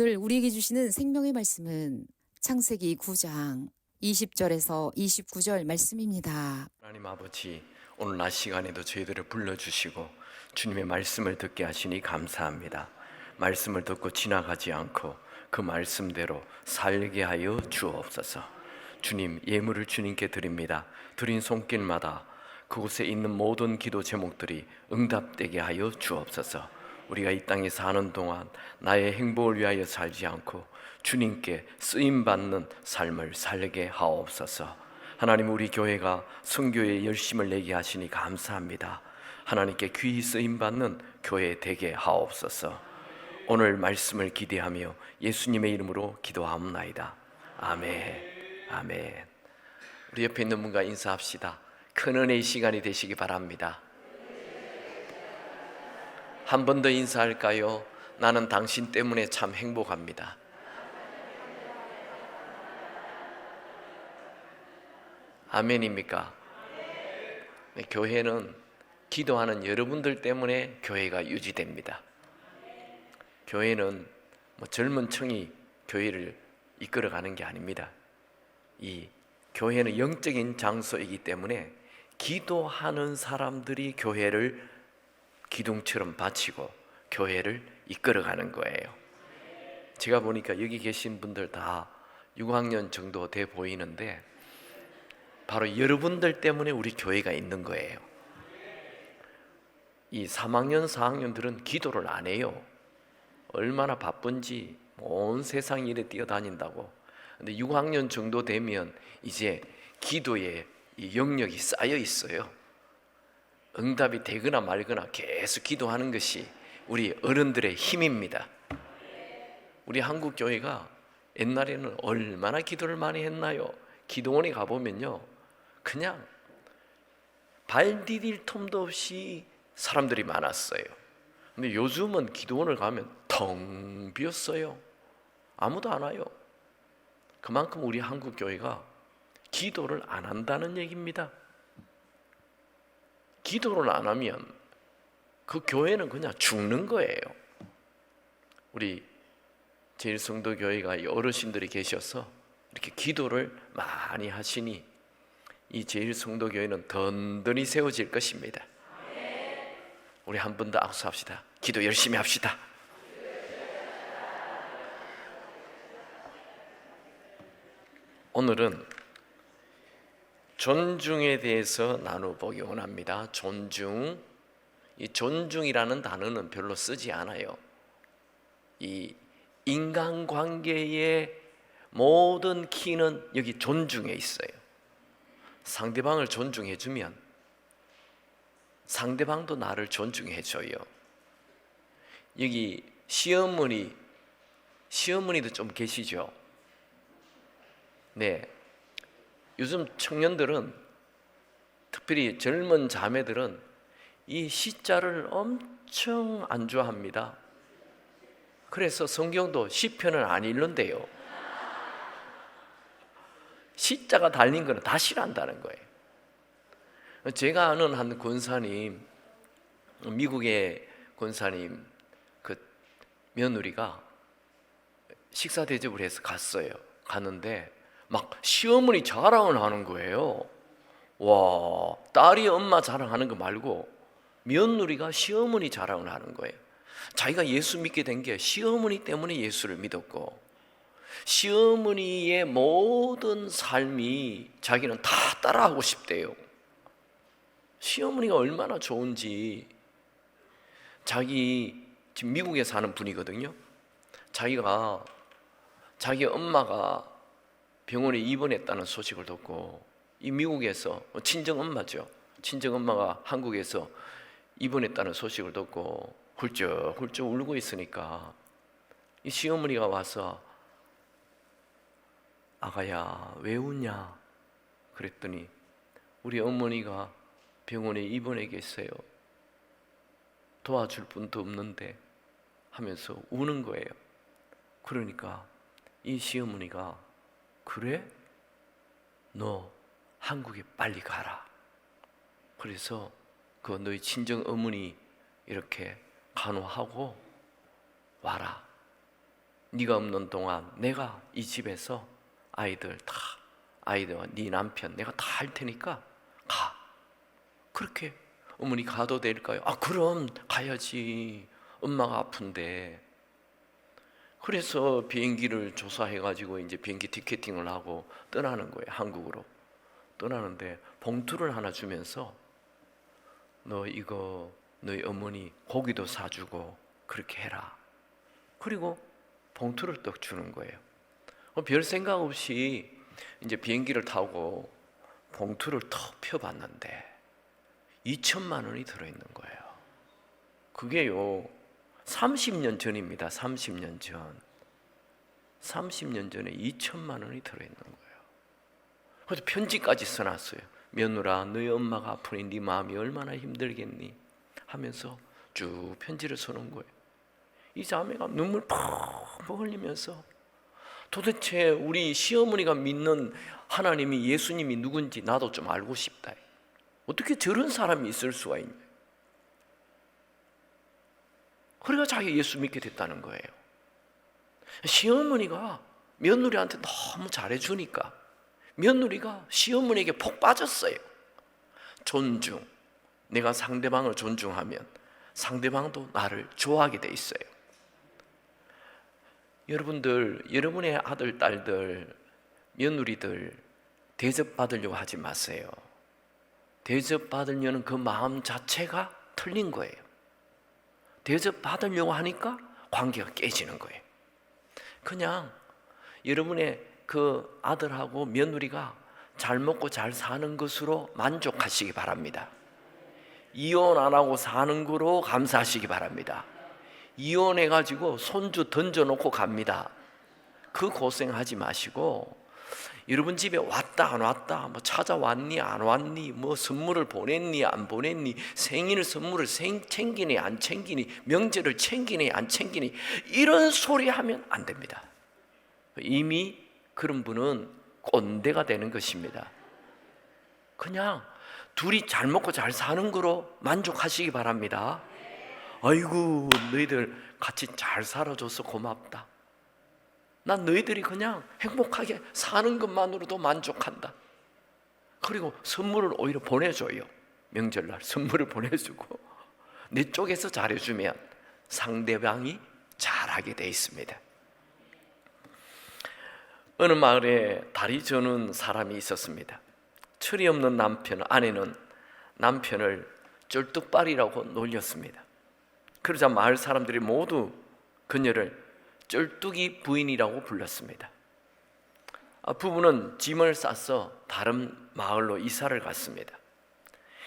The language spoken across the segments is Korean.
오늘 우리에게 주시는 생명의 말씀은 창세기 9장 20절에서 29절 말씀입니다. 하나님 아버지, 오늘 낮 시간에도 저희들을 불러주시고 주님의 말씀을 듣게 하시니 감사합니다. 말씀을 듣고 지나가지 않고 그 말씀대로 살게 하여 주옵소서. 주님, 예물을 주님께 드립니다. 드린 손길마다 그곳에 있는 모든 기도 제목들이 응답되게 하여 주옵소서. 우리가 이 땅에 사는 동안 나의 행복을 위하여 살지 않고 주님께 쓰임받는 삶을 살게 하옵소서. 하나님, 우리 교회가 선교에 열심을 내게 하시니 감사합니다. 하나님께 귀히 쓰임받는 교회 되게 하옵소서. 오늘 말씀을 기대하며 예수님의 이름으로 기도하옵나이다. 아멘. 아멘. 우리 옆에 있는 분과 인사합시다. 큰 은혜의 시간이 되시기 바랍니다. 한 번 더 인사할까요? 나는 당신 때문에 참 행복합니다. 아멘입니까? 네, 교회는 기도하는 여러분들 때문에 교회가 유지됩니다. 교회는 젊은 층이 교회를 이끌어가는 게 아닙니다. 이 교회는 영적인 장소이기 때문에 기도하는 사람들이 교회를 기둥처럼 바치고 교회를 이끌어가는 거예요. 제가 보니까 여기 계신 분들 다 6학년 정도 돼 보이는데 바로 여러분들 때문에 우리 교회가 있는 거예요. 이 3학년, 4학년들은 기도를 안 해요. 얼마나 바쁜지 온 세상 일에 뛰어다닌다고. 근데 6학년 정도 되면 이제 기도에 이 영역이 쌓여 있어요. 응답이 되거나 말거나 계속 기도하는 것이 우리 어른들의 힘입니다. 우리 한국 교회가 옛날에는 얼마나 기도를 많이 했나요? 기도원에 가보면요, 그냥 발 디딜 틈도 없이 사람들이 많았어요. 근데 요즘은 기도원을 가면 텅 비었어요. 아무도 안 와요. 그만큼 우리 한국 교회가 기도를 안 한다는 얘기입니다. 기도를 안 하면 그 교회는 그냥 죽는 거예요. 우리 제일성도교회가 어르신들이 계셔서 이렇게 기도를 많이 하시니 이 제일성도교회는 든든히 세워질 것입니다. 우리 한 번 더 악수합시다. 기도 열심히 합시다. 오늘은 존중에 대해서 나눠보기 원합니다. 존중. 이 존중이라는 단어는 별로 쓰지 않아요. 이 인간관계의 모든 키는 여기 존중에 있어요. 상대방을 존중해주면 상대방도 나를 존중해줘요. 여기 시어머니도 좀 계시죠? 네. 요즘 청년들은, 특별히 젊은 자매들은 이 시자를 엄청 안 좋아합니다. 그래서 성경도 시편을 안 읽는데요. 시자가 달린 거는 다 싫어한다는 거예요. 제가 아는 한 권사님, 미국의 권사님 그 며느리가 식사 대접을 해서 갔어요. 갔는데 막 시어머니 자랑을 하는 거예요. 와, 딸이 엄마 자랑하는 거 말고 며느리가 시어머니 자랑을 하는 거예요. 자기가 예수 믿게 된 게 시어머니 때문에 예수를 믿었고, 시어머니의 모든 삶이 자기는 다 따라하고 싶대요. 시어머니가 얼마나 좋은지. 자기 지금 미국에 사는 분이거든요. 자기가 자기 엄마가 병원에 입원했다는 소식을 듣고, 이 미국에서 친정 엄마죠. 친정 엄마가 한국에서 입원했다는 소식을 듣고 훌쩍훌쩍 울고 있으니까 이 시어머니가 와서 아가야 왜 우냐 그랬더니 우리 어머니가 병원에 입원해 계세요. 도와줄 분도 없는데 하면서 우는 거예요. 그러니까 이 시어머니가 그래? 너 한국에 빨리 가라. 그래서 그 너희 친정 어머니 이렇게 간호하고 와라. 네가 없는 동안 내가 이 집에서 아이들와 네 남편 내가 다 할 테니까 가. 그렇게 어머니 가도 될까요? 그럼 가야지. 엄마가 아픈데. 그래서 비행기를 조사해가지고 이제 비행기 티켓팅을 하고 떠나는 거예요. 한국으로 떠나는데 봉투를 하나 주면서 너 이거 너희 어머니 고기도 사주고 그렇게 해라. 그리고 봉투를 떡 주는 거예요. 별 생각 없이 이제 비행기를 타고 봉투를 턱 펴봤는데 2천만 원이 들어있는 거예요. 그게요 30년 전입니다. 30년 전. 30년 전에 2천만 원이 들어있는 거예요. 그래서 편지까지 써놨어요. 며느라, 너희 엄마가 아프니 네 마음이 얼마나 힘들겠니? 하면서 쭉 편지를 써놓은 거예요. 이 자매가 눈물 펑펑 흘리면서 도대체 우리 시어머니가 믿는 하나님이, 예수님이 누군지 나도 좀 알고 싶다. 어떻게 저런 사람이 있을 수가 있냐. 그래가 자기가 예수 믿게 됐다는 거예요. 시어머니가 며느리한테 너무 잘해주니까 며느리가 시어머니에게 폭 빠졌어요. 존중. 내가 상대방을 존중하면 상대방도 나를 좋아하게 돼 있어요. 여러분들, 여러분의 아들, 딸들, 며느리들 대접받으려고 하지 마세요. 대접받으려는 그 마음 자체가 틀린 거예요. 대접받으려고 하니까 관계가 깨지는 거예요. 그냥 여러분의 그 아들하고 며느리가 잘 먹고 잘 사는 것으로 만족하시기 바랍니다. 이혼 안 하고 사는 거로 감사하시기 바랍니다. 이혼해가지고 손주 던져놓고 갑니다. 그 고생하지 마시고 여러분 집에 왔다 안 왔다, 뭐 찾아왔니 안 왔니, 뭐 선물을 보냈니 안 보냈니, 생일 선물을 챙기니 안 챙기니, 명절을 챙기니 안 챙기니, 이런 소리 하면 안 됩니다. 이미 그런 분은 꼰대가 되는 것입니다. 그냥 둘이 잘 먹고 잘 사는 거로 만족하시기 바랍니다. 아이고 너희들 같이 잘 살아줘서 고맙다. 난 너희들이 그냥 행복하게 사는 것만으로도 만족한다. 그리고 선물을 오히려 보내줘요. 명절날 선물을 보내주고 내 쪽에서 잘해주면 상대방이 잘하게 돼 있습니다. 어느 마을에 다리 저는 사람이 있었습니다. 철이 없는 아내는 남편을 쩔뚝발이라고 놀렸습니다. 그러자 마을 사람들이 모두 그녀를 쩔뚝이 부인이라고 불렀습니다. 부부는 짐을 싸서 다른 마을로 이사를 갔습니다.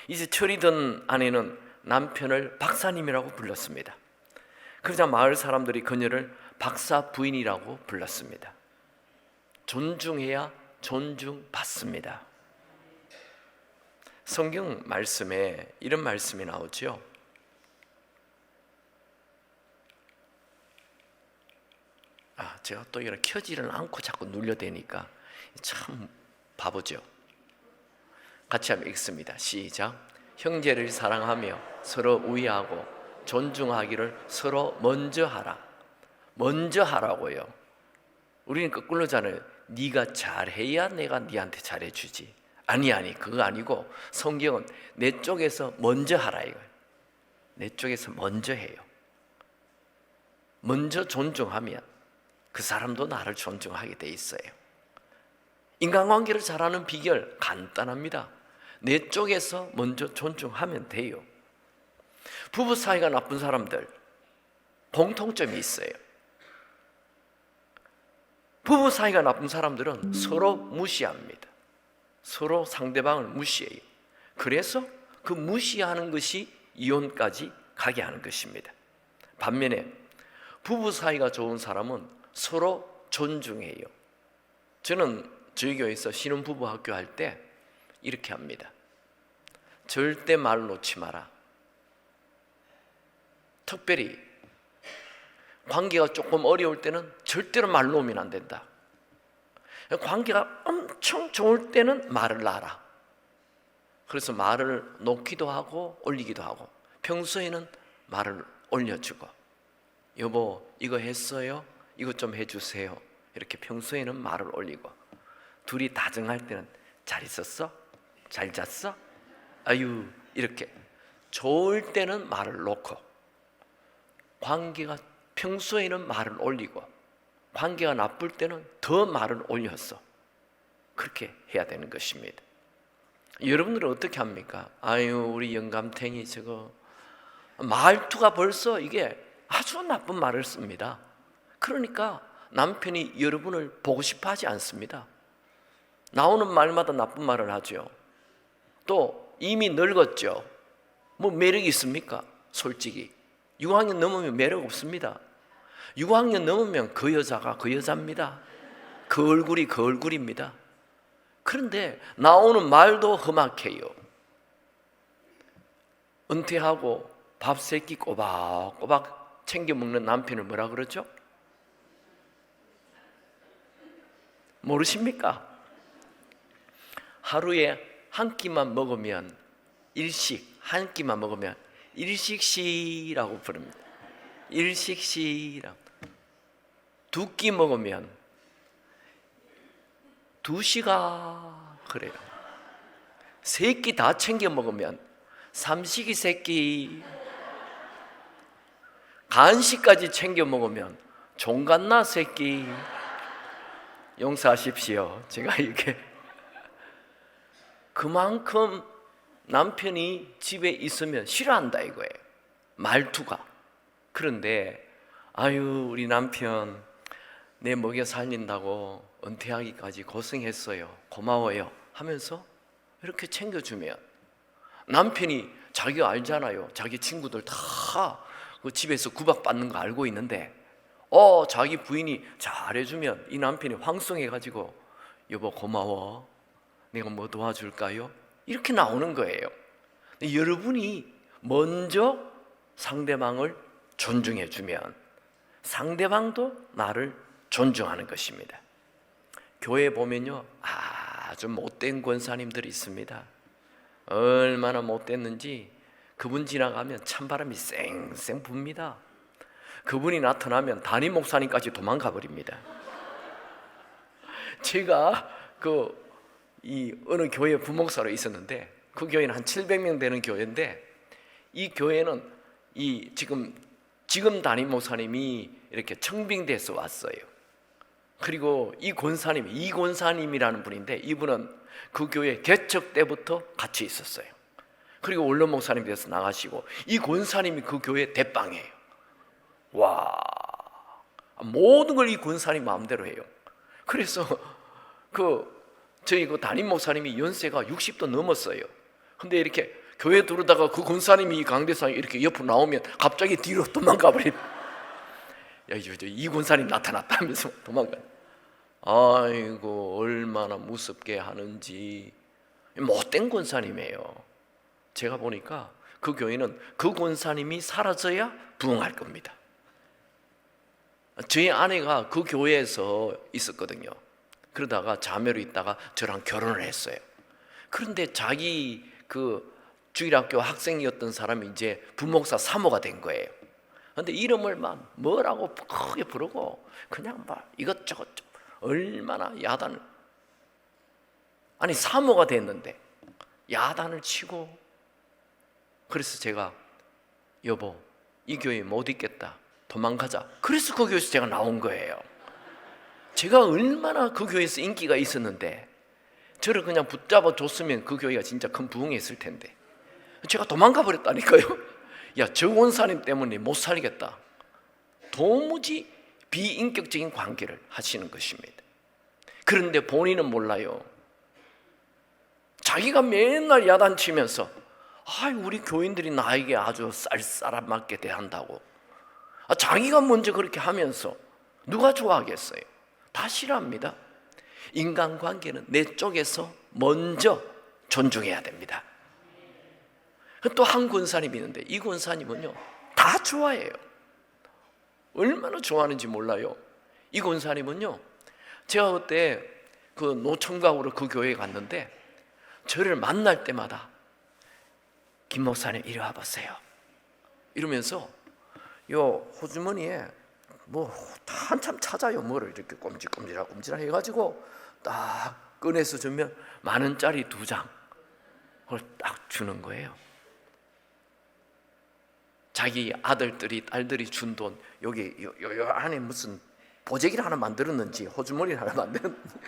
이제 철이 든 아내는 남편을 박사님이라고 불렀습니다. 그러자 마을 사람들이 그녀를 박사 부인이라고 불렀습니다. 존중해야 존중받습니다. 성경 말씀에 이런 말씀이 나오죠. 제가 또 이런 켜지를 않고 자꾸 눌려대니까 참 바보죠. 같이 한번 읽습니다. 시작. 형제를 사랑하며 서로 우애하고 존중하기를 서로 먼저 하라. 먼저 하라고요. 우리는 거꾸로잖아요. 네가 잘해야 내가 네한테 잘해주지. 아니 그거 아니고 성경은 내 쪽에서 먼저 하라 이거예요. 내 쪽에서 먼저 해요. 먼저 존중하면 그 사람도 나를 존중하게 돼 있어요. 인간관계를 잘하는 비결 간단합니다. 내 쪽에서 먼저 존중하면 돼요. 부부 사이가 나쁜 사람들 공통점이 있어요. 부부 사이가 나쁜 사람들은 서로 무시합니다. 서로 상대방을 무시해요. 그래서 그 무시하는 것이 이혼까지 가게 하는 것입니다. 반면에 부부 사이가 좋은 사람은 서로 존중해요. 저는 저희 교회에서 신혼부부 학교 할 때 이렇게 합니다. 절대 말 놓지 마라. 특별히 관계가 조금 어려울 때는 절대로 말 놓으면 안 된다. 관계가 엄청 좋을 때는 말을 놔라. 그래서 말을 놓기도 하고 올리기도 하고, 평소에는 말을 올려주고, 여보 이거 했어요? 이것 좀 해주세요. 이렇게 평소에는 말을 올리고, 둘이 다정할 때는 잘 있었어? 잘 잤어? 아유, 이렇게 좋을 때는 말을 놓고, 관계가 평소에는 말을 올리고 관계가 나쁠 때는 더 말을 올렸어. 그렇게 해야 되는 것입니다. 여러분들은 어떻게 합니까? 아유, 우리 영감탱이 저거 말투가 벌써 이게 아주 나쁜 말을 씁니다. 그러니까 남편이 여러분을 보고 싶어 하지 않습니다. 나오는 말마다 나쁜 말을 하죠. 또 이미 늙었죠. 뭐 매력이 있습니까? 솔직히 6학년 넘으면 매력 없습니다. 6학년 넘으면 그 여자가 그 여자입니다. 그 얼굴이 그 얼굴입니다. 그런데 나오는 말도 험악해요. 은퇴하고 밥 세 끼 꼬박꼬박 챙겨 먹는 남편을 뭐라 그러죠? 모르십니까? 하루에 한 끼만 먹으면 일식, 한 끼만 먹으면 일식시라고 부릅니다. 일식시라고. 두 끼 먹으면 두시가 그래요. 세 끼 다 챙겨 먹으면 삼식이 세끼. 간식까지 챙겨 먹으면 종갓나 세끼. 용서하십시오. 제가 이게 그만큼 남편이 집에 있으면 싫어한다 이거예요. 말투가. 그런데 아유, 우리 남편 내 먹여 살린다고 은퇴하기까지 고생했어요. 고마워요 하면서 이렇게 챙겨주면, 남편이 자기가 알잖아요. 자기 친구들 다 그 집에서 구박받는 거 알고 있는데 자기 부인이 잘해주면 이 남편이 황송해가지고 여보 고마워, 내가 뭐 도와줄까요? 이렇게 나오는 거예요. 여러분이 먼저 상대방을 존중해주면 상대방도 나를 존중하는 것입니다. 교회에 보면요, 아주 못된 권사님들이 있습니다. 얼마나 못됐는지 그분 지나가면 찬바람이 쌩쌩 붑니다. 그분이 나타나면 담임 목사님까지 도망가 버립니다. 제가 어느 교회 부목사로 있었는데, 그 교회는 한 700명 되는 교회인데, 이 교회는 지금 담임 목사님이 이렇게 청빙돼서 왔어요. 그리고 이 권사님이 이권사님이라는 분인데, 이분은 그 교회 개척 때부터 같이 있었어요. 그리고 원로 목사님이 돼서 나가시고, 이 권사님이 그 교회 대빵이에요. 와, 모든 걸 이 권사님 마음대로 해요. 그래서 저희 담임 목사님이 연세가 60도 넘었어요. 근데 이렇게 교회 들어다가 그 권사님이 강대상에 이렇게 옆으로 나오면 갑자기 뒤로 도망가 버린. 야, 이 권사님 나타났다 하면서 도망가. 아이고, 얼마나 무섭게 하는지. 못된 권사님이에요. 제가 보니까 그 교회는 그 권사님이 사라져야 부흥할 겁니다. 저희 아내가 그 교회에서 있었거든요. 그러다가 자매로 있다가 저랑 결혼을 했어요. 그런데 자기 주일학교 학생이었던 사람이 이제 부목사 사모가 된 거예요. 그런데 이름을 막 뭐라고 크게 부르고 그냥 막 이것저것 얼마나 야단을. 아니, 사모가 됐는데 야단을 치고. 그래서 제가 여보, 이 교회 못 있겠다, 도망가자. 그래서 그 교회에서 제가 나온 거예요. 제가 얼마나 그 교회에서 인기가 있었는데 저를 그냥 붙잡아 줬으면 그 교회가 진짜 큰 부흥했을 텐데 제가 도망가 버렸다니까요. 야, 저 원사님 때문에 못 살겠다. 도무지 비인격적인 관계를 하시는 것입니다. 그런데 본인은 몰라요. 자기가 맨날 야단치면서 우리 교인들이 나에게 아주 쌀쌀맞게 대한다고. 자기가 먼저 그렇게 하면서 누가 좋아하겠어요? 다 싫어합니다. 인간관계는 내 쪽에서 먼저 존중해야 됩니다. 또 한 권사님이 있는데, 이 권사님은요 다 좋아해요. 얼마나 좋아하는지 몰라요. 이 권사님은요, 제가 그때 노총각으로 그 교회에 갔는데 저를 만날 때마다 김 목사님 이리 와보세요 이러면서 요 호주머니에 뭐 한참 찾아요. 뭐를 이렇게 꼼지락 해가지고 딱 꺼내서 주면 10,000원짜리 2장 그걸 딱 주는 거예요. 자기 아들들이 딸들이 준 돈 여기 요 안에 무슨 보재기를 하나 만들었는지 호주머니를 하나 만들었는지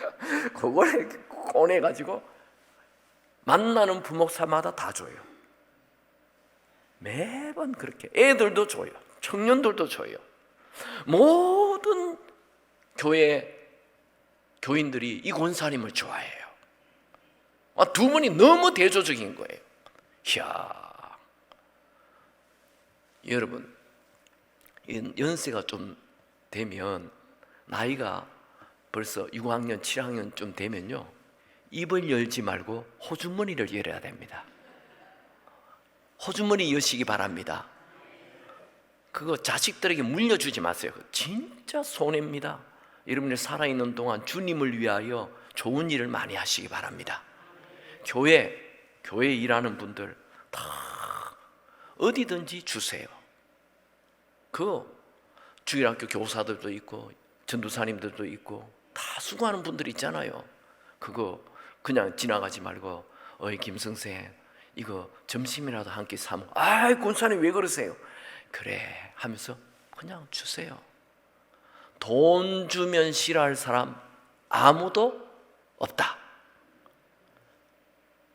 그걸 이렇게 꺼내가지고 만나는 부목사마다 다 줘요. 매번 그렇게 애들도 줘요. 청년들도 줘요. 모든 교회 교인들이 이 권사님을 좋아해요. 두 분이 너무 대조적인 거예요. 이야, 여러분 연세가 좀 되면 나이가 벌써 6학년, 7학년쯤 되면요 입을 열지 말고 호주머니를 열어야 됩니다. 호주머니 여시기 바랍니다. 그거 자식들에게 물려주지 마세요. 진짜 손해입니다. 여러분이 살아있는 동안 주님을 위하여 좋은 일을 많이 하시기 바랍니다. 교회 일하는 분들 다 어디든지 주세요. 그 주일학교 교사들도 있고 전도사님들도 있고 다 수고하는 분들 있잖아요. 그거 그냥 지나가지 말고 어이 김성생 이거 점심이라도 한 끼 사먹. 아이 권사님 왜 그러세요? 그래 하면서 그냥 주세요. 돈 주면 싫어할 사람 아무도 없다.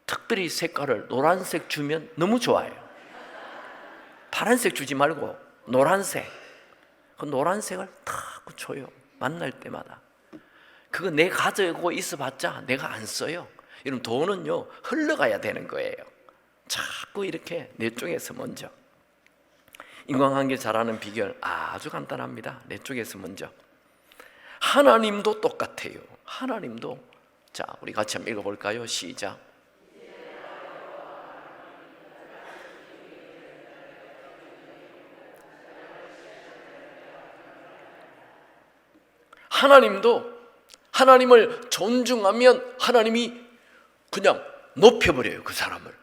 특별히 색깔을 노란색 주면 너무 좋아요. 파란색 주지 말고 노란색. 그 노란색을 다 줘요. 만날 때마다. 그거 내 가지고 있어봤자 내가 안 써요. 여러분 돈은요 흘러가야 되는 거예요. 자꾸 이렇게 내 쪽에서 먼저. 인간관계 잘하는 비결 아주 간단합니다. 내 쪽에서 먼저. 하나님도 똑같아요. 하나님도. 자, 우리 같이 한번 읽어볼까요? 시작. 하나님도 하나님을 존중하면 하나님이 그냥 높여버려요, 그 사람을.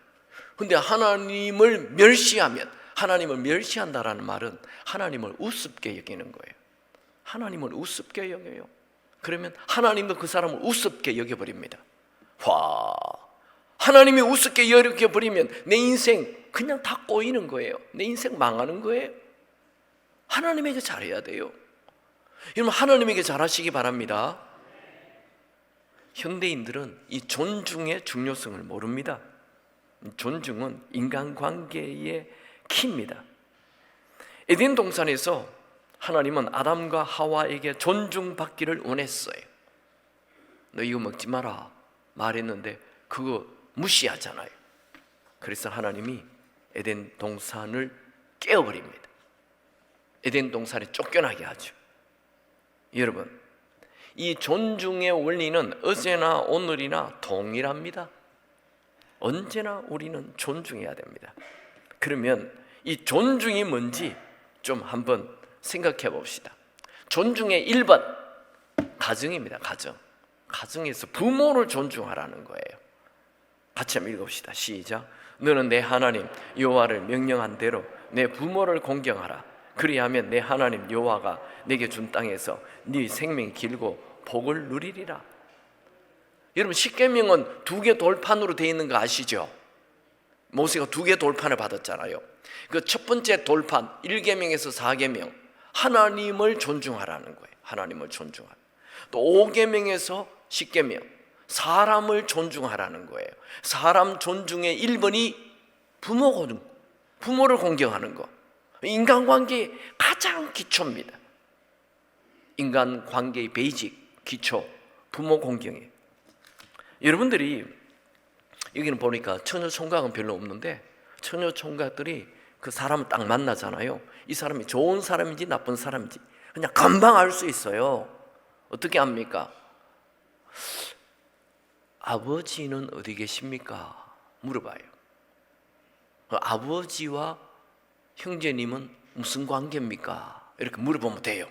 근데 하나님을 멸시하면, 하나님을 멸시한다라는 말은 하나님을 우습게 여기는 거예요. 하나님을 우습게 여겨요. 그러면 하나님도 그 사람을 우습게 여겨버립니다. 와, 하나님이 우습게 여겨버리면 내 인생 그냥 다 꼬이는 거예요. 내 인생 망하는 거예요. 하나님에게 잘해야 돼요. 여러분 하나님에게 잘하시기 바랍니다. 현대인들은 이 존중의 중요성을 모릅니다. 존중은 인간관계의 키입니다. 에덴 동산에서 하나님은 아담과 하와에게 존중받기를 원했어요. 너 이거 먹지 마라 말했는데 그거 무시하잖아요. 그래서 하나님이 에덴 동산을 깨어버립니다. 에덴 동산에 쫓겨나게 하죠. 여러분, 이 존중의 원리는 어제나 오늘이나 동일합니다. 언제나 우리는 존중해야 됩니다. 그러면 이 존중이 뭔지 좀 한번 생각해 봅시다. 존중의 1번 가정입니다. 가정에서 부모를 존중하라는 거예요. 같이 한번 읽읍시다. 시작. 너는 내 하나님 여호와를 명령한 대로 내 부모를 공경하라. 그리하면 내 하나님 여호와가 내게 준 땅에서 네 생명이 길고 복을 누리리라. 여러분 십계명은 2개 돌판으로 되어 있는 거 아시죠? 모세가 2개 돌판을 받았잖아요. 그 첫 번째 돌판 1계명에서 4계명 하나님을 존중하라는 거예요. 하나님을 존중하라. 또 5계명에서 10계명 사람을 존중하라는 거예요. 사람 존중의 1번이 부모를 공경하는 거. 인간관계의 가장 기초입니다. 인간관계의 베이직, 기초, 부모 공경이에요. 여러분들이 여기는 보니까 처녀 총각은 별로 없는데 처녀 총각들이 그 사람을 딱 만나잖아요. 이 사람이 좋은 사람인지 나쁜 사람인지 그냥 금방 알 수 있어요. 어떻게 압니까? 아버지는 어디 계십니까? 물어봐요. 아버지와 형제님은 무슨 관계입니까? 이렇게 물어보면 돼요.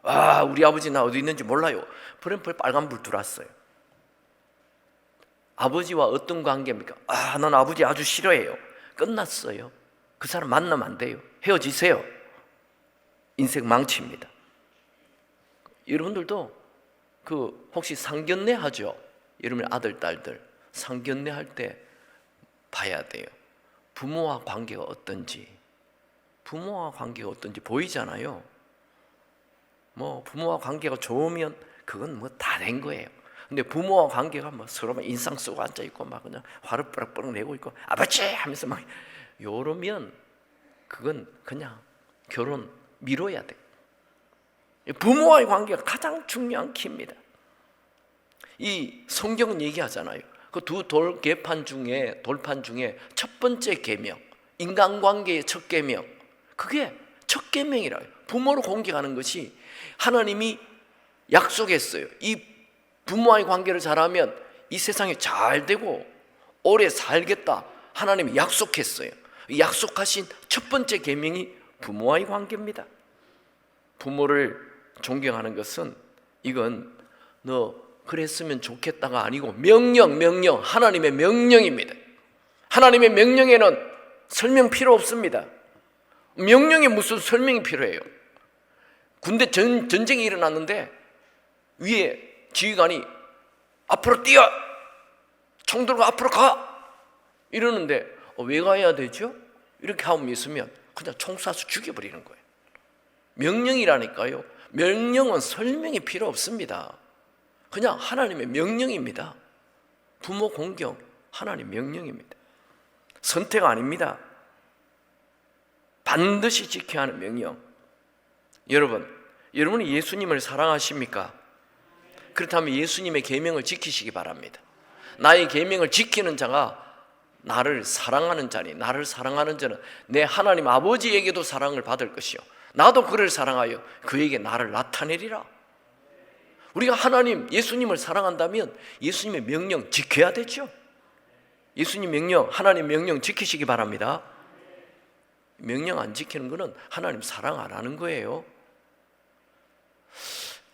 아, 우리 아버지 나 어디 있는지 몰라요. 프램프에 빨간불 들어왔어요. 아버지와 어떤 관계입니까? 아, 난 아버지 아주 싫어해요. 끝났어요. 그 사람 만나면 안 돼요. 헤어지세요. 인생 망칩니다. 여러분들도 혹시 상견례 하죠? 여러분의 아들, 딸들 상견례 할 때 봐야 돼요. 부모와 관계가 어떤지. 부모와 관계가 어떤지 보이잖아요. 뭐 부모와 관계가 좋으면 그건 뭐 다 된 거예요. 근데 부모와 관계가 뭐 서로 막 인상 쓰고 앉아 있고 막 그냥 화를 뻘럭뻘럭 내고 있고 아버지 하면서 막 요러면 그건 그냥 결혼 미뤄야 돼. 부모와의 관계가 가장 중요한 키입니다. 이 성경은 얘기하잖아요. 그 두 돌판 중에 첫 번째 계명, 인간관계의 첫 계명, 그게 첫 계명이라요. 부모로 공경하는 것이 하나님이 약속했어요. 이 부모와의 관계를 잘하면 이 세상에 잘 되고 오래 살겠다. 하나님이 약속했어요. 약속하신 첫 번째 계명이 부모와의 관계입니다. 부모를 존경하는 것은 이건 너 그랬으면 좋겠다가 아니고 명령, 하나님의 명령입니다. 하나님의 명령에는 설명 필요 없습니다. 명령에 무슨 설명이 필요해요? 군대 전쟁이 일어났는데 위에 지휘관이 앞으로 뛰어! 총 들고 앞으로 가! 이러는데 왜 가야 되죠? 이렇게 하면 있으면 그냥 총 쏴서 죽여버리는 거예요. 명령이라니까요. 명령은 설명이 필요 없습니다. 그냥 하나님의 명령입니다. 부모 공경, 하나님 명령입니다. 선택 아닙니다. 반드시 지켜야 하는 명령. 여러분이 예수님을 사랑하십니까? 그렇다면 예수님의 계명을 지키시기 바랍니다. 나의 계명을 지키는 자가 나를 사랑하는 자니, 나를 사랑하는 자는 내 하나님 아버지에게도 사랑을 받을 것이요 나도 그를 사랑하여 그에게 나를 나타내리라. 우리가 예수님을 사랑한다면 예수님의 명령 지켜야 되죠. 예수님 명령, 하나님 명령 지키시기 바랍니다. 명령 안 지키는 것은 하나님 사랑 안 하는 거예요.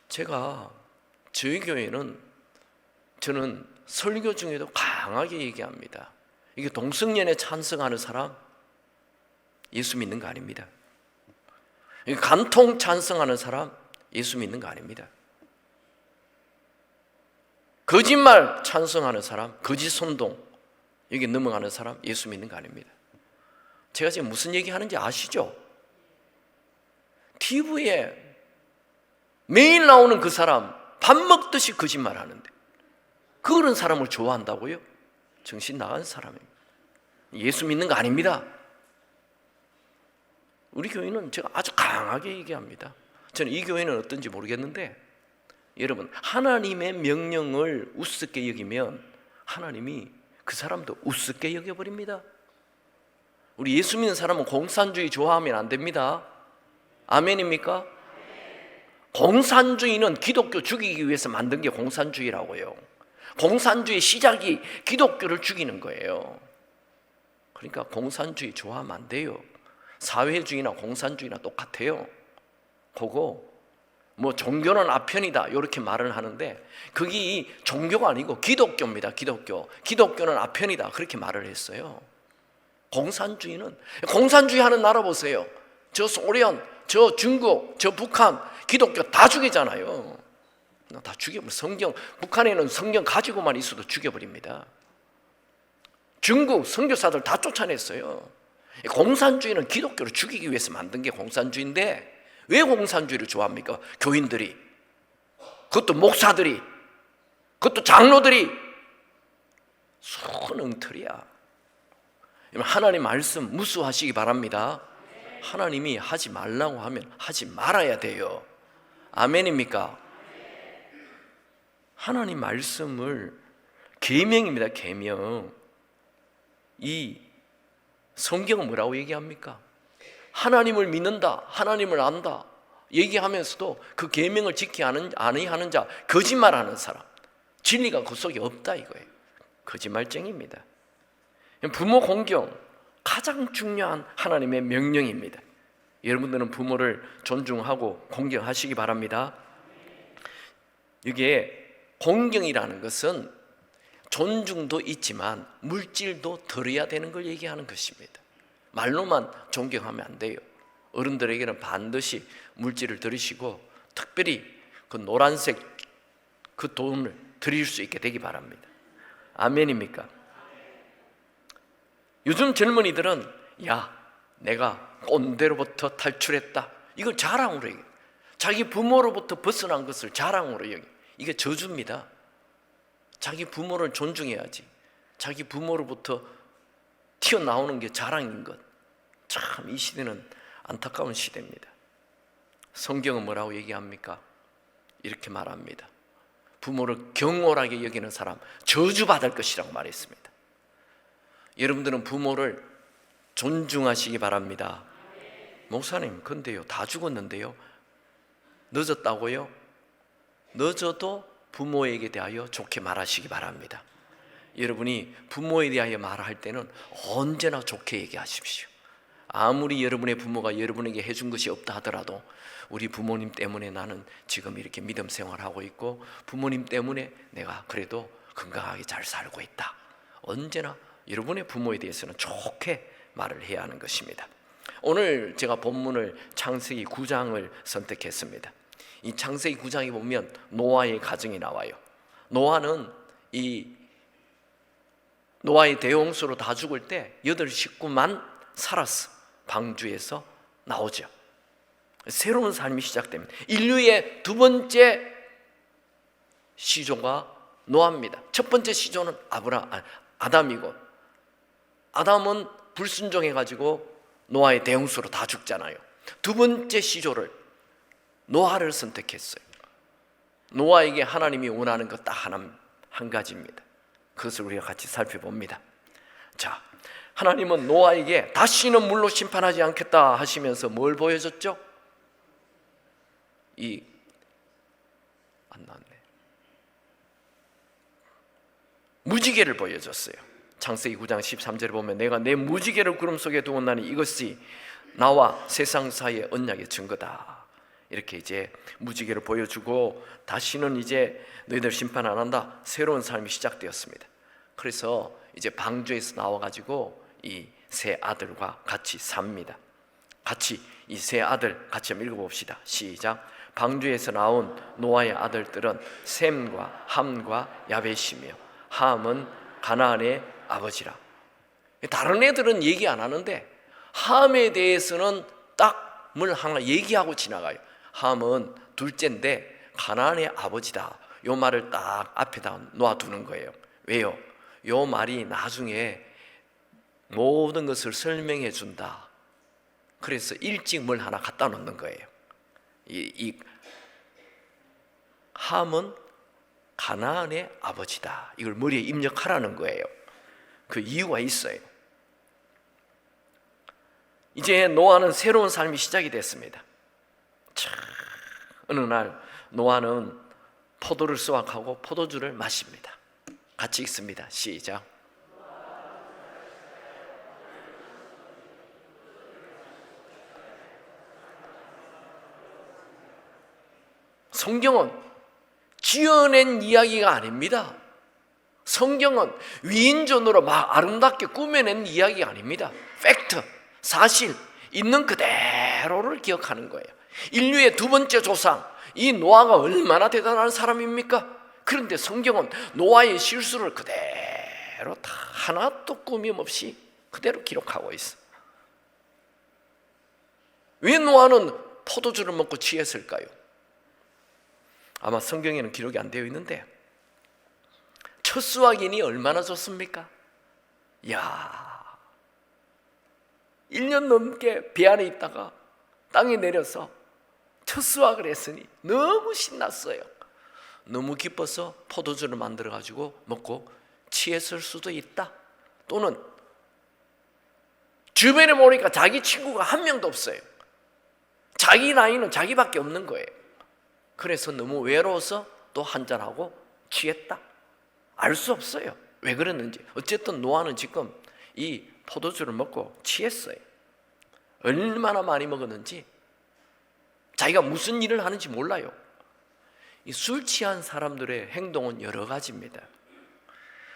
제가 저희 교회는 저는 설교 중에도 강하게 얘기합니다. 이게 동성연애 찬성하는 사람 예수 믿는 거 아닙니다. 간통 찬성하는 사람 예수 믿는 거 아닙니다. 거짓말 찬성하는 사람, 거짓 선동 여기 넘어가는 사람 예수 믿는 거 아닙니다. 제가 지금 무슨 얘기 하는지 아시죠? TV에 매일 나오는 그 사람 밥 먹듯이 거짓말 하는데 그런 사람을 좋아한다고요? 정신 나간 사람입니다. 예수 믿는 거 아닙니다. 우리 교회는 제가 아주 강하게 얘기합니다. 저는 이 교회는 어떤지 모르겠는데 여러분, 하나님의 명령을 우습게 여기면 하나님이 그 사람도 우습게 여겨버립니다. 우리 예수 믿는 사람은 공산주의 좋아하면 안 됩니다. 아멘입니까? 공산주의는 기독교 죽이기 위해서 만든 게 공산주의라고요. 공산주의 시작이 기독교를 죽이는 거예요. 그러니까 공산주의 좋아하면 안 돼요. 사회주의나 공산주의나 똑같아요. 그거 뭐 종교는 아편이다 이렇게 말을 하는데 그게 종교가 아니고 기독교입니다. 기독교는 아편이다 그렇게 말을 했어요. 공산주의 하는 나라 보세요. 저 소련, 저 중국, 저 북한 기독교 다 죽이잖아요. 다 죽여버려. 북한에는 성경 가지고만 있어도 죽여버립니다. 중국 선교사들 다 쫓아냈어요. 공산주의는 기독교를 죽이기 위해서 만든 게 공산주의인데 왜 공산주의를 좋아합니까? 교인들이, 그것도 목사들이, 그것도 장로들이 손엉터리야. 하나님 말씀 무수하시기 바랍니다. 하나님이 하지 말라고 하면 하지 말아야 돼요. 아멘입니까? 하나님 말씀을 계명입니다. 계명. 이 성경은 뭐라고 얘기합니까? 하나님을 믿는다, 하나님을 안다 얘기하면서도 그 계명을 지키지 아니하는 자, 거짓말하는 사람, 진리가 그 속에 없다 이거예요. 거짓말쟁이입니다. 부모 공경 가장 중요한 하나님의 명령입니다. 여러분들은 부모를 존중하고 공경하시기 바랍니다. 이게 공경이라는 것은 존중도 있지만 물질도 들어야 되는 걸 얘기하는 것입니다. 말로만 존경하면 안 돼요. 어른들에게는 반드시 물질을 들으시고 특별히 그 노란색 그 돈을 드릴 수 있게 되기 바랍니다. 아멘입니까? 요즘 젊은이들은 야, 내가 꼰대로부터 탈출했다, 이걸 자랑으로 여겨. 자기 부모로부터 벗어난 것을 자랑으로 여겨. 이게 저주입니다. 자기 부모를 존중해야지. 자기 부모로부터 튀어나오는 게 자랑인 것. 참, 이 시대는 안타까운 시대입니다. 성경은 뭐라고 얘기합니까? 이렇게 말합니다. 부모를 경홀하게 여기는 사람 저주받을 것이라고 말했습니다. 여러분들은 부모를 존중하시기 바랍니다. 목사님, 근데요, 다 죽었는데요, 늦었다고요? 늦어도 부모에게 대하여 좋게 말하시기 바랍니다. 여러분이 부모에 대하여 말할 때는 언제나 좋게 얘기하십시오. 아무리 여러분의 부모가 여러분에게 해준 것이 없다 하더라도 우리 부모님 때문에 나는 지금 이렇게 믿음 생활하고 있고, 부모님 때문에 내가 그래도 건강하게 잘 살고 있다. 언제나 여러분의 부모에 대해서는 좋게 말을 해야 하는 것입니다. 오늘 제가 본문을 창세기 9장을 선택했습니다. 이 창세기 9장에 보면 노아의 가정이 나와요. 노아는 노아의 대홍수로 다 죽을 때 8 식구만 살았어. 방주에서 나오죠. 새로운 삶이 시작됩니다. 인류의 두 번째 시조가 노아입니다. 첫 번째 시조는 아담이고, 아담은 불순종해가지고 노아의 대홍수로 다 죽잖아요. 두 번째 시조를 노아를 선택했어요. 노아에게 하나님이 원하는 것 딱 한 가지입니다. 그것을 우리가 같이 살펴봅니다. 자, 하나님은 노아에게 다시는 물로 심판하지 않겠다 하시면서 뭘 보여줬죠? 안 나왔네. 무지개를 보여줬어요. 창세기 9장 13절에 보면 내가 내 무지개를 구름 속에 두었나니 이것이 나와 세상 사이의 언약의 증거다. 이렇게 이제 무지개를 보여주고 다시는 이제 너희들 심판 안 한다. 새로운 삶이 시작되었습니다. 그래서 이제 방주에서 나와가지고 이 세 아들과 같이 삽니다. 같이 이 세 아들 같이 한번 읽어봅시다. 시작. 방주에서 나온 노아의 아들들은 셈과 함과 야벳이며, 함은 가나안의 아버지라. 다른 애들은 얘기 안 하는데 함에 대해서는 딱 뭘 하나 얘기하고 지나가요. 함은 둘째인데 가나안의 아버지다. 요 말을 딱 앞에다 놓아두는 거예요. 왜요? 요 말이 나중에 모든 것을 설명해 준다. 그래서 일찍 뭘 하나 갖다 놓는 거예요. 이 함은 가나안의 아버지다. 이걸 머리에 입력하라는 거예요. 그 이유가 있어요. 이제 노아는 새로운 삶이 시작이 됐습니다. 어느 날 노아는 포도를 수확하고 포도주를 마십니다. 같이 읽습니다. 시작. 성경은 지어낸 이야기가 아닙니다. 성경은 위인전으로 막 아름답게 꾸며낸 이야기가 아닙니다. 팩트, 사실, 있는 그대로를 기억하는 거예요. 인류의 두 번째 조상, 이 노아가 얼마나 대단한 사람입니까? 그런데 성경은 노아의 실수를 그대로 다 하나도 꾸밈없이 그대로 기록하고 있어. 왜 노아는 포도주를 먹고 취했을까요? 아마 성경에는 기록이 안 되어 있는데 첫 수확인이 얼마나 좋습니까? 야, 1년 넘게 배 안에 있다가 땅에 내려서 첫 수확을 했으니 너무 신났어요. 너무 기뻐서 포도주를 만들어 가지고 먹고 취했을 수도 있다. 또는 주변에 보니까 자기 친구가 한 명도 없어요. 자기 나이는 자기밖에 없는 거예요. 그래서 너무 외로워서 또 한잔하고 취했다. 알 수 없어요. 왜 그랬는지. 어쨌든 노아는 지금 이 포도주를 먹고 취했어요. 얼마나 많이 먹었는지, 자기가 무슨 일을 하는지 몰라요. 이 술 취한 사람들의 행동은 여러 가지입니다.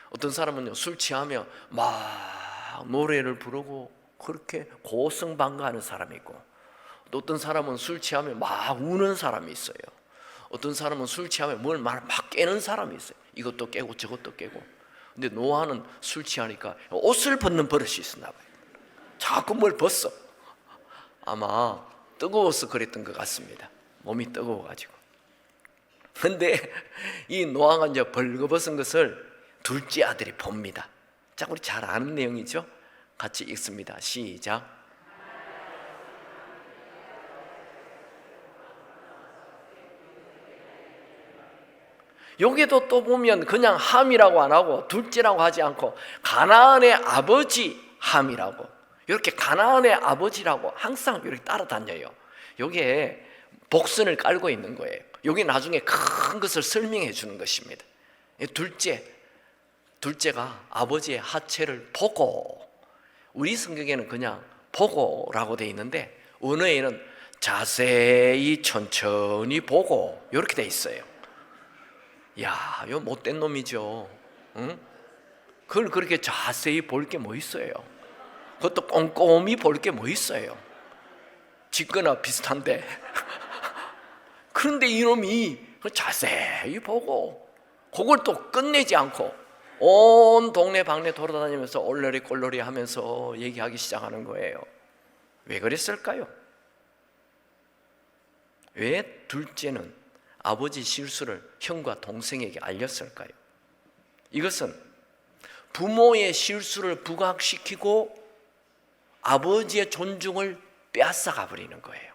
어떤 사람은요, 술 취하며 막 노래를 부르고 그렇게 고성방가하는 사람이 있고, 또 어떤 사람은 술 취하며 막 우는 사람이 있어요. 어떤 사람은 술 취하면 뭘 막 깨는 사람이 있어요. 이것도 깨고 저것도 깨고. 근데 노아는 술 취하니까 옷을 벗는 버릇이 있었나 봐요. 자꾸 뭘 벗어. 아마 뜨거워서 그랬던 것 같습니다. 몸이 뜨거워가지고. 근데 이 노아가 이제 벌거벗은 것을 둘째 아들이 봅니다. 자, 우리 잘 아는 내용이죠? 같이 읽습니다. 시작. 여기도 또 보면 그냥 함이라고 안 하고 둘째라고 하지 않고 가나안의 아버지 함이라고, 이렇게 가나안의 아버지라고 항상 이렇게 따라다녀요. 여기에 복선을 깔고 있는 거예요. 여기 나중에 큰 것을 설명해 주는 것입니다. 둘째가 아버지의 하체를 보고, 우리 성경에는 그냥 보고라고 되어 있는데 원어에는 자세히 천천히 보고 이렇게 되어 있어요. 야, 이거 못된 놈이죠. 응? 그걸 그렇게 자세히 볼 게 뭐 있어요? 그것도 꼼꼼히 볼 게 뭐 있어요? 짓거나 비슷한데. 그런데 이놈이 자세히 보고 그걸 또 끝내지 않고 온 동네 방네 돌아다니면서 올러리 꼴러리 하면서 얘기하기 시작하는 거예요. 왜 그랬을까요? 왜 둘째는 아버지 실수를 형과 동생에게 알렸을까요? 이것은 부모의 실수를 부각시키고 아버지의 존중을 빼앗아가 버리는 거예요.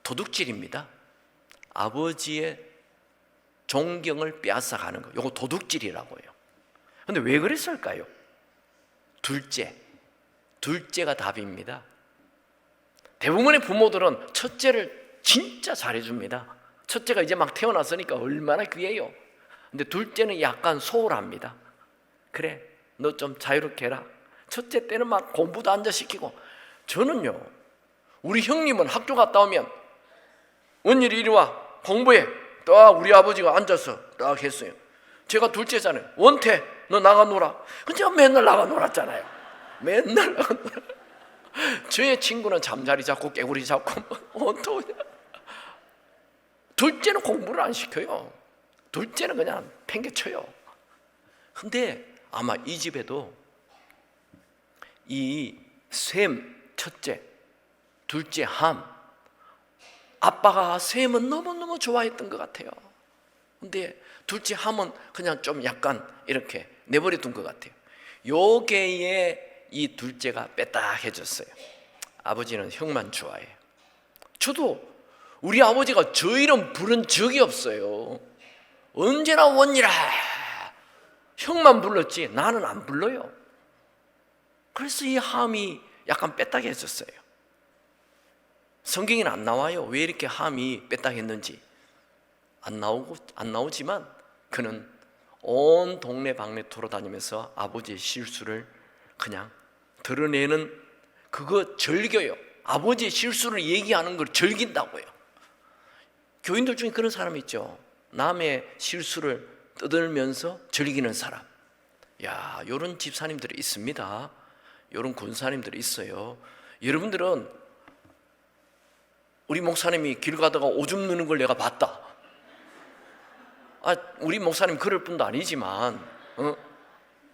도둑질입니다. 아버지의 존경을 빼앗아가는 거, 이거 도둑질이라고 해요. 근데 왜 그랬을까요? 둘째가 답입니다. 대부분의 부모들은 첫째를 진짜 잘해줍니다. 첫째가 이제 막 태어났으니까 얼마나 귀해요. 근데 둘째는 약간 소홀합니다. 그래, 너 좀 자유롭게 해라. 첫째 때는 막 공부도 앉아시키고. 저는요, 우리 형님은 학교 갔다 오면 원일이 이리 와 공부해. 딱 우리 아버지가 앉아서 딱 했어요. 제가 둘째잖아요. 원태 너 나가 놀아. 근데 맨날 나가 놀았잖아요. 맨날 나가 놀아. 저의 친구는 잠자리 잡고 깨구리 잡고 원토. 둘째는 공부를 안 시켜요. 둘째는 그냥 팽개쳐요. 근데 아마 이 집에도 이 셈, 첫째, 둘째 함, 아빠가 셈은 너무너무 좋아했던 것 같아요. 근데 둘째 함은 그냥 좀 약간 이렇게 내버려 둔 것 같아요. 요게에 이 둘째가 빼딱해졌어요. 아버지는 형만 좋아해요. 저도 우리 아버지가 저 이름 부른 적이 없어요. 언제나 원이라 형만 불렀지 나는 안 불러요. 그래서 이 함이 약간 빼딱해졌어요. 성경에는 안 나와요. 왜 이렇게 함이 빼딱했는지 안 나오지만 그는 온 동네 방네 돌아다니면서 아버지의 실수를 그냥 드러내는, 그거 즐겨요. 아버지의 실수를 얘기하는 걸 즐긴다고요. 교인들 중에 그런 사람이 있죠. 남의 실수를 떠들면서 즐기는 사람. 야, 이런 집사님들이 있습니다. 이런 군사님들이 있어요. 여러분들은 우리 목사님이 길 가다가 오줌 누는 걸 내가 봤다. 우리 목사님 그럴 뿐도 아니지만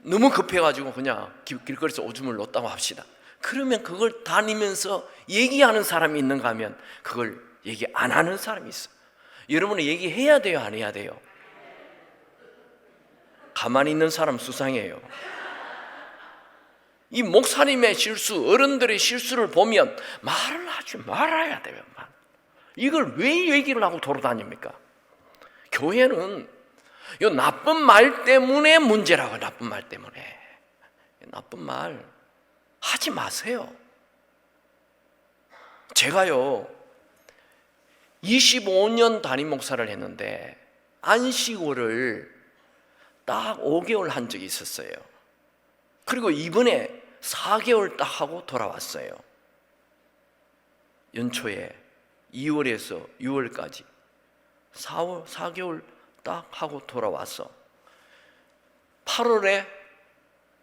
너무 급해가지고 그냥 길거리에서 오줌을 놓았다고 합시다. 그러면 그걸 다니면서 얘기하는 사람이 있는가 하면 그걸 얘기 안 하는 사람이 있어. 여러분은 얘기해야 돼요, 안 해야 돼요? 가만히 있는 사람 수상해요. 이 목사님의 실수, 어른들의 실수를 보면 말을 하지 말아야 돼요. 이걸 왜 얘기를 하고 돌아다닙니까? 교회는 이 나쁜 말 때문에 문제라고. 나쁜 말 때문에. 나쁜 말 하지 마세요. 제가요 25년 담임 목사를 했는데 안식월을 딱 5개월 한 적이 있었어요. 그리고 이번에 4개월 딱 하고 돌아왔어요. 연초에 2월에서 6월까지 4개월 딱 하고 돌아왔어. 8월에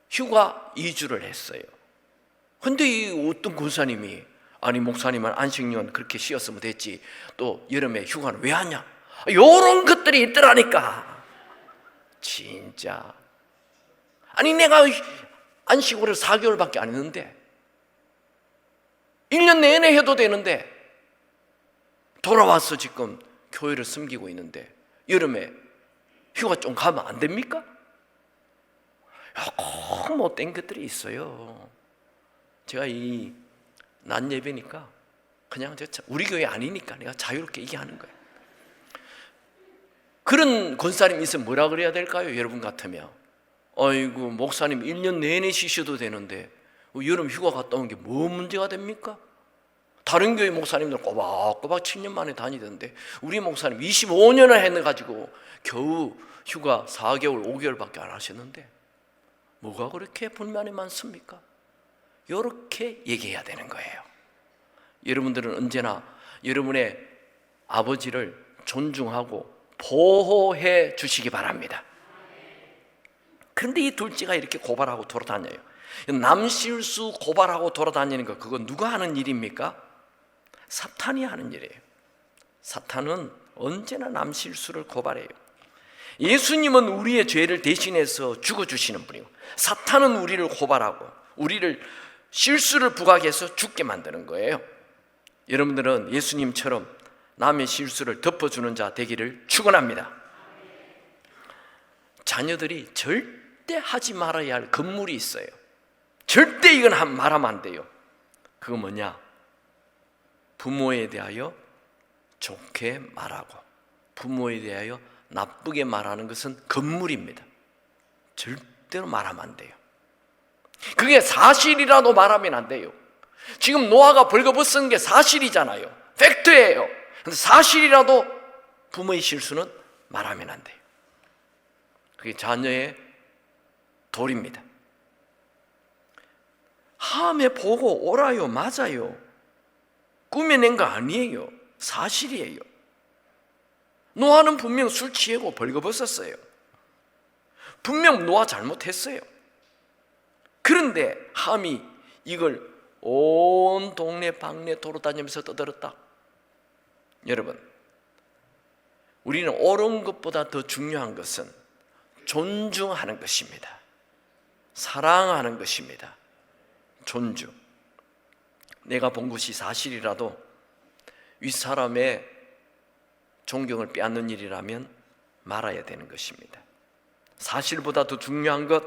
휴가 2주를 했어요. 근데 이 어떤 권사님이 아니 목사님은 안식년 그렇게 쉬었으면 됐지 또 여름에 휴가는 왜 하냐, 요런 것들이 있더라니까. 진짜 아니 내가 안식으로 4개월밖에 안 했는데 1년 내내 해도 되는데 돌아와서 지금 교회를 섬기고 있는데 여름에 휴가 좀 가면 안 됩니까? 꼭 못된 것들이 있어요. 제가 이 낮 예배니까 그냥 우리 교회 아니니까 내가 자유롭게 얘기하는 거예요. 그런 권사님이 있으면 뭐라 그래야 될까요? 여러분 같으면 아이고 목사님 1년 내내 쉬셔도 되는데 여름 휴가 갔다 온 게 뭐 문제가 됩니까? 다른 교회 목사님들 꼬박꼬박 7년 만에 다니던데 우리 목사님 25년을 해가지고 겨우 휴가 4개월 5개월밖에 안 하셨는데 뭐가 그렇게 불만이 많습니까? 이렇게 얘기해야 되는 거예요. 여러분들은 언제나 여러분의 아버지를 존중하고 보호해 주시기 바랍니다. 그런데 이 둘째가 이렇게 고발하고 돌아다녀요. 남실수 고발하고 돌아다니는 거, 그건 누가 하는 일입니까? 사탄이 하는 일이에요. 사탄은 언제나 남실수를 고발해요. 예수님은 우리의 죄를 대신해서 죽어주시는 분이고 사탄은 우리를 고발하고 우리를 실수를 부각해서 죽게 만드는 거예요. 여러분들은 예수님처럼 남의 실수를 덮어주는 자 되기를 축원합니다. 자녀들이 절대 하지 말아야 할 건물이 있어요. 절대 이건 말하면 안 돼요. 그거 뭐냐? 부모에 대하여 좋게 말하고 부모에 대하여 나쁘게 말하는 것은 건물입니다. 절대로 말하면 안 돼요. 그게 사실이라도 말하면 안 돼요. 지금 노아가 벌거벗은 게 사실이잖아요. 팩트예요. 근데 사실이라도 부모의 실수는 말하면 안 돼요. 그게 자녀의 도리입니다. 함에 보고 오라요. 맞아요. 꾸며낸 거 아니에요. 사실이에요. 노아는 분명 술 취하고 벌거벗었어요. 분명 노아 잘못했어요. 그런데 함이 이걸 온 동네 방네 돌아다니면서 떠들었다. 여러분, 우리는 옳은 것보다 더 중요한 것은 존중하는 것입니다. 사랑하는 것입니다. 존중. 내가 본 것이 사실이라도 윗사람의 존경을 빼앗는 일이라면 말아야 되는 것입니다. 사실보다 더 중요한 것,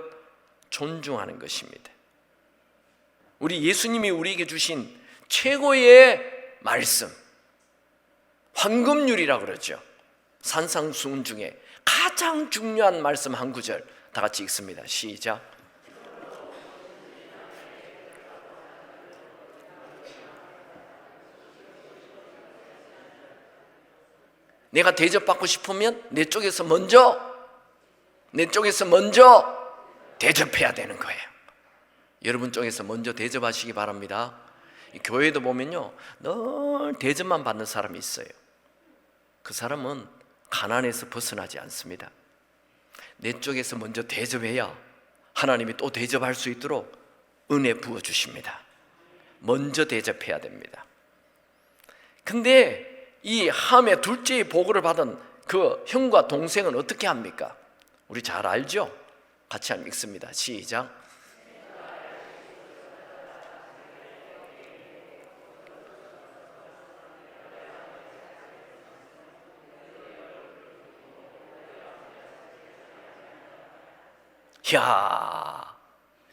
존중하는 것입니다. 우리 예수님이 우리에게 주신 최고의 말씀, 황금률이라고 그러죠. 산상수훈 중에 가장 중요한 말씀 한 구절 다 같이 읽습니다. 시작. 내가 대접받고 싶으면 내 쪽에서 먼저 대접해야 되는 거예요. 여러분 쪽에서 먼저 대접하시기 바랍니다. 교회도 보면요, 늘 대접만 받는 사람이 있어요. 그 사람은 가난에서 벗어나지 않습니다. 내 쪽에서 먼저 대접해야 하나님이 또 대접할 수 있도록 은혜 부어주십니다. 먼저 대접해야 됩니다. 근데 이 함의 둘째의 보고를 받은 그 형과 동생은 어떻게 합니까? 우리 잘 알죠? 같이 한번 읽습니다. 시작. 이야,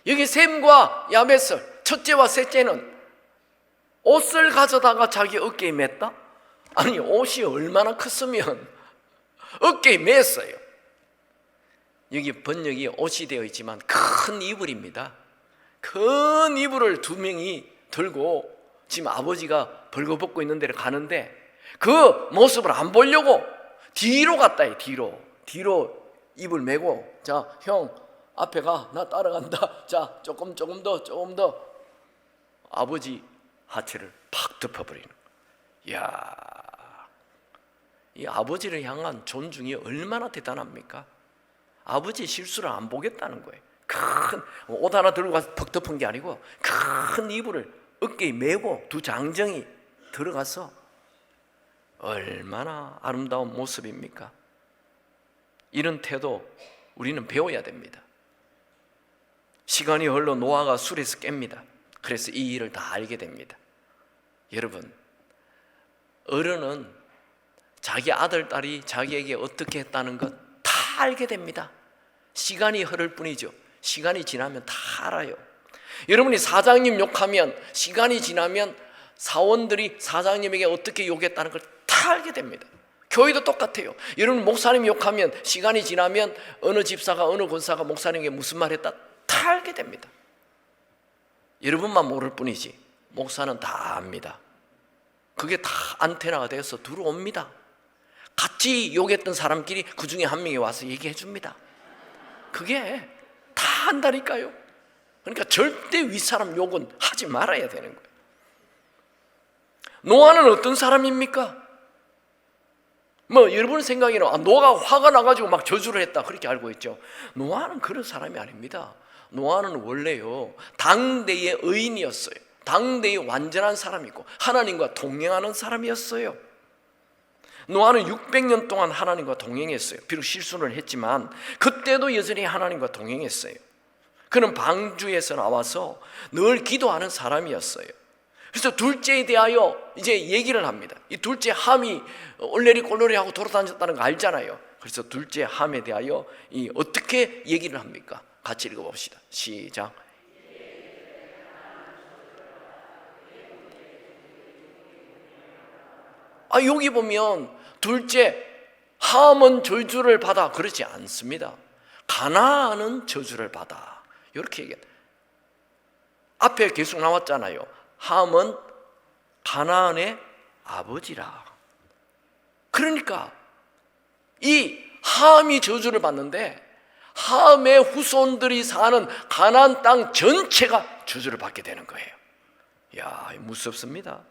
여기 셈과 야벳을, 첫째와 셋째는 옷을 가져다가 자기 어깨에 맸다? 아니, 옷이 얼마나 컸으면 어깨에 맸어요. 여기 번역이 옷이 되어 있지만 큰 이불입니다. 큰 이불을 두 명이 들고 지금 아버지가 벌거벗고 있는 데를 가는데 그 모습을 안 보려고 뒤로 갔다. 뒤로 이불 메고, 자, 형 앞에 가, 나 따라간다. 자, 조금 더 아버지 하체를 팍 덮어버리는 거예요. 이야, 이 아버지를 향한 존중이 얼마나 대단합니까? 아버지의 실수를 안 보겠다는 거예요. 큰 옷 하나 들고 가서 퍽 덮은 게 아니고 큰 이불을 어깨에 메고 두 장정이 들어가서 얼마나 아름다운 모습입니까? 이런 태도 우리는 배워야 됩니다. 시간이 흘러 노아가 술에서 깹니다. 그래서 이 일을 다 알게 됩니다. 여러분, 어른은 자기 아들, 딸이 자기에게 어떻게 했다는 것 다 알게 됩니다. 시간이 흐를 뿐이죠. 시간이 지나면 다 알아요. 여러분이 사장님 욕하면 시간이 지나면 사원들이 사장님에게 어떻게 욕했다는 걸 다 알게 됩니다. 교회도 똑같아요. 여러분 목사님 욕하면 시간이 지나면 어느 집사가 어느 권사가 목사님에게 무슨 말 했다 다 알게 됩니다. 여러분만 모를 뿐이지 목사는 다 압니다. 그게 다 안테나가 돼서 들어옵니다. 같이 욕했던 사람끼리 그 중에 한 명이 와서 얘기해 줍니다. 그게 다 한다니까요. 그러니까 절대 윗사람 욕은 하지 말아야 되는 거예요. 노아는 어떤 사람입니까? 여러분 생각에는 노아가 화가 나가지고 막 저주를 했다 그렇게 알고 있죠. 노아는 그런 사람이 아닙니다. 노아는 원래요 당대의 의인이었어요. 당대의 완전한 사람이고 하나님과 동행하는 사람이었어요. 노아는 600년 동안 하나님과 동행했어요. 비록 실수를 했지만 그때도 여전히 하나님과 동행했어요. 그는 방주에서 나와서 늘 기도하는 사람이었어요. 그래서 둘째에 대하여 이제 얘기를 합니다. 이 둘째 함이 얼레리 꼴레리 하고 돌아다녔다는 거 알잖아요. 그래서 둘째 함에 대하여 어떻게 얘기를 합니까? 같이 읽어봅시다. 시작. 여기 보면 둘째 함은 저주를 받아 그러지 않습니다. 가나안은 저주를 받아 이렇게 얘기해요. 앞에 계속 나왔잖아요. 함은 가나안의 아버지라. 그러니까 이 함이 저주를 받는데 함의 후손들이 사는 가나안 땅 전체가 저주를 받게 되는 거예요. 이야, 무섭습니다.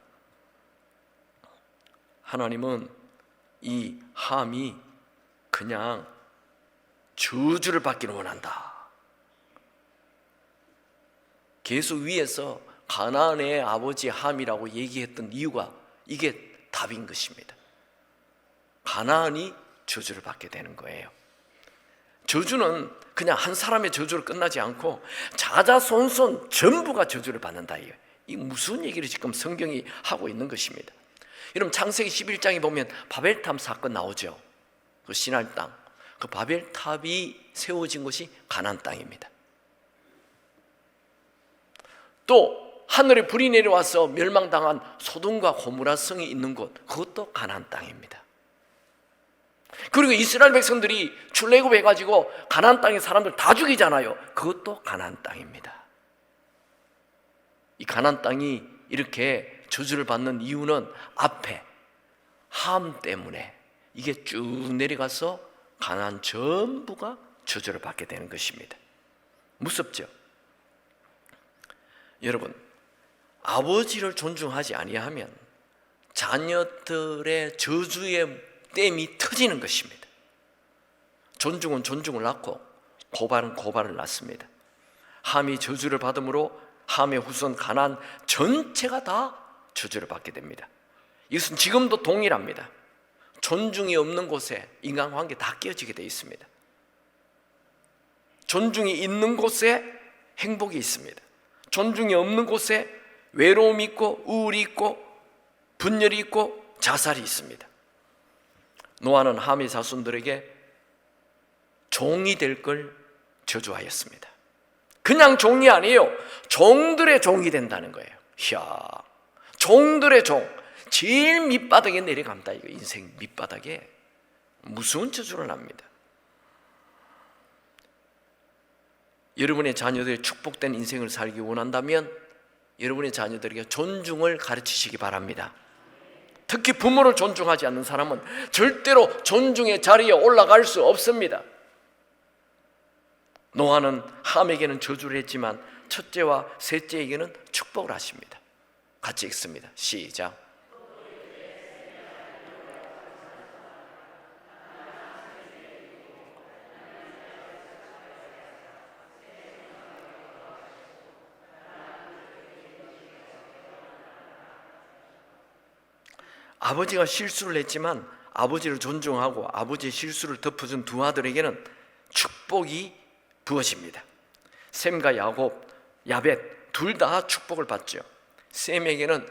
하나님은 이 함이 그냥 저주를 받기를 원한다. 계속 위에서 가나안의 아버지 함이라고 얘기했던 이유가 이게 답인 것입니다. 가나안이 저주를 받게 되는 거예요. 저주는 그냥 한 사람의 저주로 끝나지 않고 자자손손 전부가 저주를 받는다. 이 무슨 얘기를 지금 성경이 하고 있는 것입니다. 여러분 창세기 11장에 보면 바벨탑 사건 나오죠. 그 시날 땅, 그 바벨탑이 세워진 곳이 가나안 땅입니다. 또 하늘에 불이 내려와서 멸망당한 소돔과 고모라 성이 있는 곳, 그것도 가나안 땅입니다. 그리고 이스라엘 백성들이 출애굽해가지고 가나안 땅의 사람들 다 죽이잖아요. 그것도 가나안 땅입니다. 이 가나안 땅이 이렇게 저주를 받는 이유는 앞에 함 때문에 이게 쭉 내려가서 가나안 전부가 저주를 받게 되는 것입니다. 무섭죠? 여러분, 아버지를 존중하지 아니하면 자녀들의 저주의 댐이 터지는 것입니다. 존중은 존중을 낳고 고발은 고발을 낳습니다. 함이 저주를 받음으로 함의 후손 가나안 전체가 다 저주를 받게 됩니다. 이것은 지금도 동일합니다. 존중이 없는 곳에 인간관계 다 깨어지게 되어 있습니다. 존중이 있는 곳에 행복이 있습니다. 존중이 없는 곳에 외로움이 있고 우울이 있고 분열이 있고 자살이 있습니다. 노아는 함의 자손들에게 종이 될 걸 저주하였습니다. 그냥 종이 아니에요. 종들의 종이 된다는 거예요. 이야, 종들의 종, 제일 밑바닥에 내려간다. 이거 인생 밑바닥에 무서운 저주를 합니다. 여러분의 자녀들이 축복된 인생을 살기 원한다면 여러분의 자녀들에게 존중을 가르치시기 바랍니다. 특히 부모를 존중하지 않는 사람은 절대로 존중의 자리에 올라갈 수 없습니다. 노아는 함에게는 저주를 했지만 첫째와 셋째에게는 축복을 하십니다. 같이 읽습니다. 시작. 아버지가 실수를 했지만 아버지를 존중하고 아버지의 실수를 덮어준 두 아들에게는 축복이 부어집니다. 셈과 야벳 둘 다 축복을 받죠. 셈에게는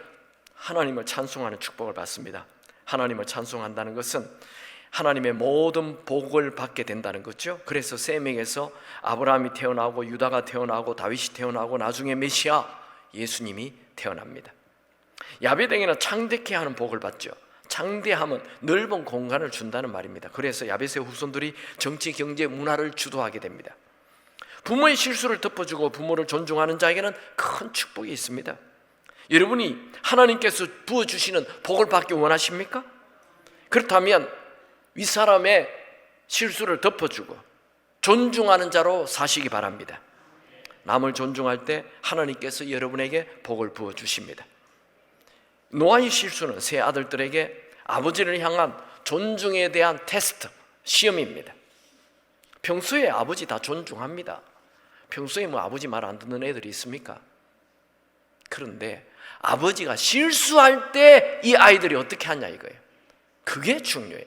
하나님을 찬송하는 축복을 받습니다. 하나님을 찬송한다는 것은 하나님의 모든 복을 받게 된다는 거죠. 그래서 셈에게서 아브라함이 태어나고 유다가 태어나고 다윗이 태어나고 나중에 메시아 예수님이 태어납니다. 야벳에게는 창대케 하는 복을 받죠. 창대함은 넓은 공간을 준다는 말입니다. 그래서 야벳의 후손들이 정치, 경제, 문화를 주도하게 됩니다. 부모의 실수를 덮어주고 부모를 존중하는 자에게는 큰 축복이 있습니다. 여러분이 하나님께서 부어주시는 복을 받기 원하십니까? 그렇다면 윗사람의 실수를 덮어주고 존중하는 자로 사시기 바랍니다. 남을 존중할 때 하나님께서 여러분에게 복을 부어주십니다. 노아의 실수는 세 아들들에게 아버지를 향한 존중에 대한 테스트, 시험입니다. 평소에 아버지 다 존중합니다. 평소에 뭐 아버지 말 안 듣는 애들이 있습니까? 그런데 아버지가 실수할 때 이 아이들이 어떻게 하냐 이거예요. 그게 중요해요.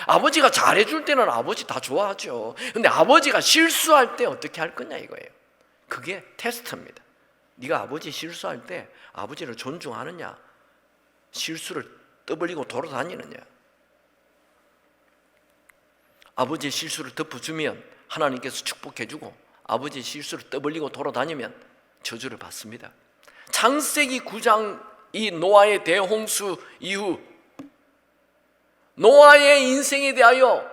아버지가 잘해줄 때는 아버지 다 좋아하죠. 근데 아버지가 실수할 때 어떻게 할 거냐 이거예요. 그게 테스트입니다. 네가 아버지 실수할 때 아버지를 존중하느냐, 실수를 떠벌리고 돌아다니느냐. 아버지의 실수를 덮어주면 하나님께서 축복해주고 아버지의 실수를 떠벌리고 돌아다니면 저주를 받습니다. 창세기 9장 이 노아의 대홍수 이후 노아의 인생에 대하여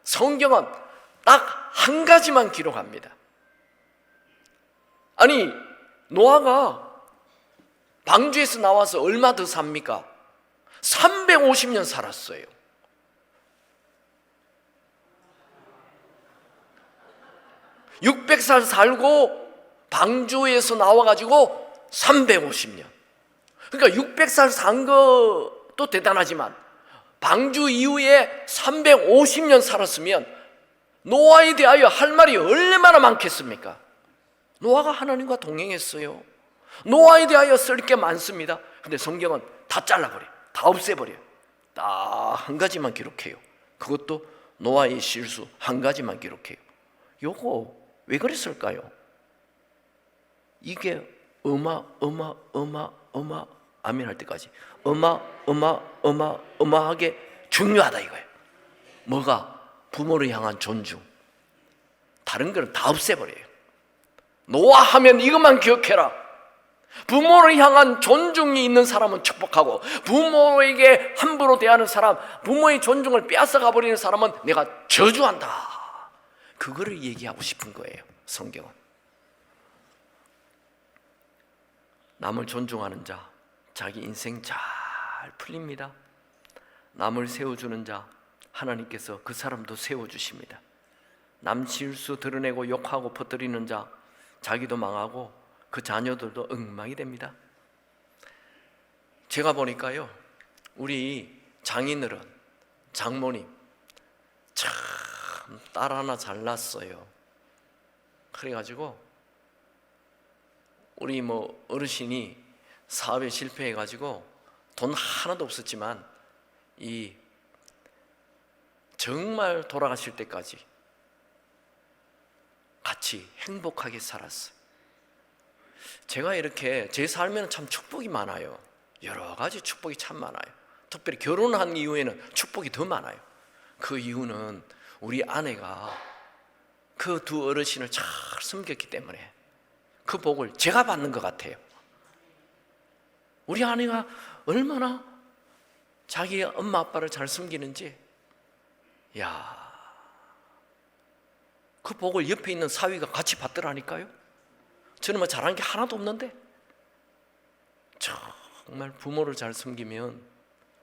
성경은 딱 한 가지만 기록합니다. 아니 노아가 방주에서 나와서 얼마 더 삽니까? 350년 살았어요. (600살) 살고 방주에서 나와가지고 350년. 그러니까 600살 산 것도 대단하지만 방주 이후에 350년 살았으면 노아에 대하여 할 말이 얼마나 많겠습니까? 노아가 하나님과 동행했어요. 노아에 대하여 쓸 게 많습니다. 근데 성경은 다 잘라버려요. 다 없애버려요. 딱 한 가지만 기록해요. 그것도 노아의 실수 한 가지만 기록해요. 요거 왜 그랬을까요? 이게 아멘 할 때까지 어마하게 중요하다 이거예요. 뭐가? 부모를 향한 존중. 다른 거는 다 없애버려요. 노아 하면 이것만 기억해라. 부모를 향한 존중이 있는 사람은 축복하고 부모에게 함부로 대하는 사람, 부모의 존중을 빼앗아가 버리는 사람은 내가 저주한다. 그거를 얘기하고 싶은 거예요. 성경은. 남을 존중하는 자, 자기 인생 잘 풀립니다. 남을 세워주는 자, 하나님께서 그 사람도 세워주십니다. 남 실수 드러내고 욕하고 퍼뜨리는 자, 자기도 망하고 그 자녀들도 엉망이 됩니다. 제가 보니까요, 우리 장인어른, 장모님 참 딸 하나 잘났어요. 그래가지고 우리 어르신이 사업에 실패해가지고 돈 하나도 없었지만 정말 돌아가실 때까지 같이 행복하게 살았어요. 제가 이렇게 제 삶에는 참 축복이 많아요. 여러 가지 축복이 참 많아요. 특별히 결혼한 이후에는 축복이 더 많아요. 그 이유는 우리 아내가 그 두 어르신을 잘 섬겼기 때문에 그 복을 제가 받는 것 같아요. 우리 아내가 얼마나 자기 엄마 아빠를 잘 섬기는지, 그 복을 옆에 있는 사위가 같이 받더라니까요. 저는 뭐 잘한 게 하나도 없는데. 정말 부모를 잘 섬기면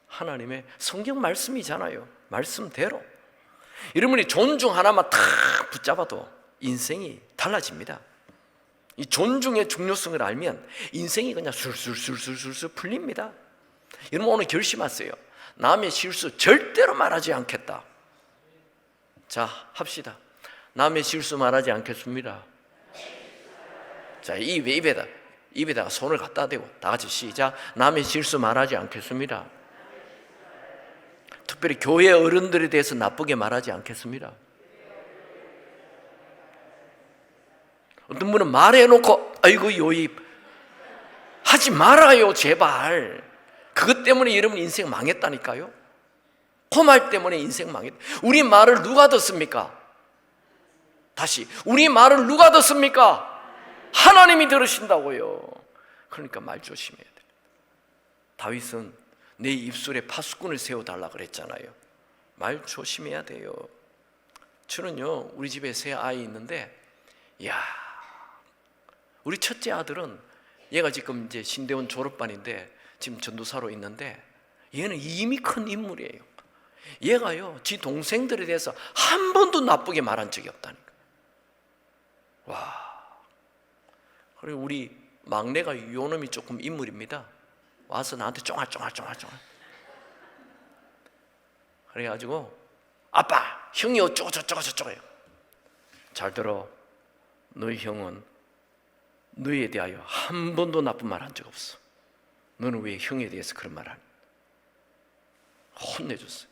하나님의 성경 말씀이잖아요. 말씀대로 여러분이 존중 하나만 탁 붙잡아도 인생이 달라집니다. 이 존중의 중요성을 알면 인생이 그냥 술술술술술 풀립니다. 여러분 오늘 결심하세요. 남의 실수 절대로 말하지 않겠다. 자, 합시다. 남의 실수 말하지 않겠습니다. 자, 입에다가 손을 갖다 대고 다 같이 시작. 남의 실수 말하지 않겠습니다. 특별히 교회 어른들에 대해서 나쁘게 말하지 않겠습니다. 어떤 분은 말해놓고 아이고 요입 하지 말아요 제발. 그것 때문에 여러분 인생 망했다니까요. 그 말 때문에 인생 망했다. 우리 말을 누가 듣습니까? 다시 우리 말을 누가 듣습니까? 하나님이 들으신다고요. 그러니까 말 조심해야 돼요. 다윗은 내 입술에 파수꾼을 세워달라 그랬잖아요. 말 조심해야 돼요. 저는요 우리 집에 새 아이 있는데 우리 첫째 아들은 얘가 지금 이제 신대원 졸업반인데 지금 전도사로 있는데 얘는 이미 큰 인물이에요. 얘가요 지 동생들에 대해서 한 번도 나쁘게 말한 적이 없다니까. 와. 그리고 우리 막내가 요놈이 조금 인물입니다. 와서 나한테 쫑알쫑알 그래가지고 아빠 형이 어쩌고저쩌고저쩌고요. 잘 들어. 너희 형은 너희에 대하여 한 번도 나쁜 말 한 적 없어. 너는 왜 형에 대해서 그런 말 하니? 혼내줬어요.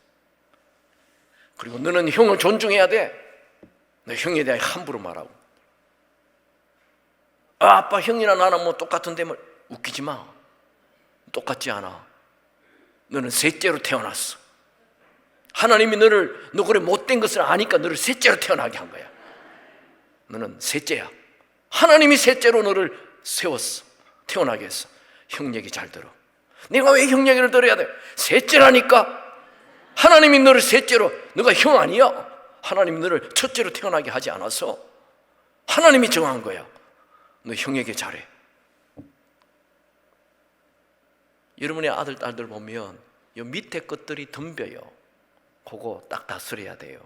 그리고 너는 형을 존중해야 돼. 너 형에 대하여 함부로 말하고. 아빠 형이나 나나 뭐 똑같은데 뭐 웃기지 마. 똑같지 않아. 너는 셋째로 태어났어. 하나님이 너 그래 못된 것을 아니까 너를 셋째로 태어나게 한 거야. 너는 셋째야. 하나님이 셋째로 너를 세웠어. 태어나게 했어. 형 얘기 잘 들어. 내가 왜 형 얘기를 들어야 돼? 셋째라니까. 하나님이 너를 셋째로, 너가 형 아니야. 하나님이 너를 첫째로 태어나게 하지 않았어. 하나님이 정한 거야. 너 형에게 잘해. 여러분의 아들, 딸들 보면 이 밑에 것들이 덤벼요. 그거 딱 다스려야 돼요.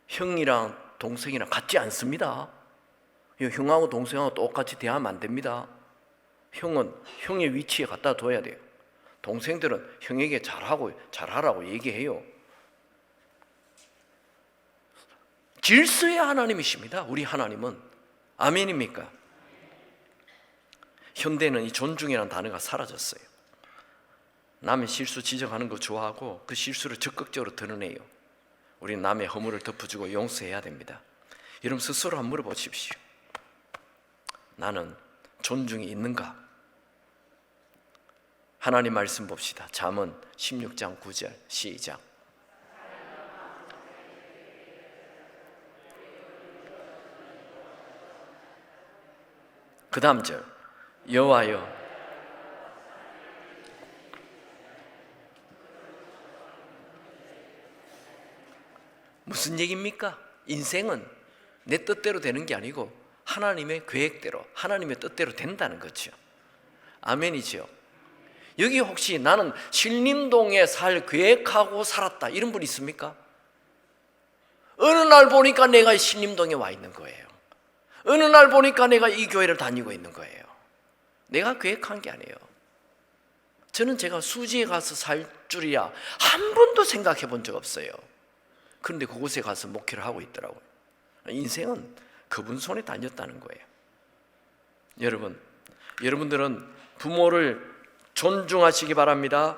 형이랑 동생이랑 같지 않습니다. 형하고 동생하고 똑같이 대하면 안 됩니다. 형은 형의 위치에 갖다 둬야 돼요. 동생들은 형에게 잘하라고 얘기해요. 질서의 하나님이십니다. 우리 하나님은. 아멘입니까? 현대는 이 존중이라는 단어가 사라졌어요. 남의 실수 지적하는 거 좋아하고 그 실수를 적극적으로 드러내요. 우리 남의 허물을 덮어주고 용서해야 됩니다. 여러분 스스로 한번 물어보십시오. 나는 존중이 있는가? 하나님 말씀 봅시다. 잠언 16장 9절 시작. 그 다음 절 여호와여 무슨 얘기입니까? 인생은 내 뜻대로 되는 게 아니고 하나님의 계획대로 하나님의 뜻대로 된다는 거죠. 아멘이죠. 여기 혹시 나는 신림동에 살 계획하고 살았다 이런 분 있습니까? 어느 날 보니까 내가 신림동에 와 있는 거예요. 어느 날 보니까 내가 이 교회를 다니고 있는 거예요. 내가 계획한 게 아니에요. 저는 제가 수지에 가서 살 줄이야 한 번도 생각해 본 적 없어요. 그런데 그곳에 가서 목회를 하고 있더라고요. 인생은 그분 손에 달렸다는 거예요. 여러분들은 부모를 존중하시기 바랍니다.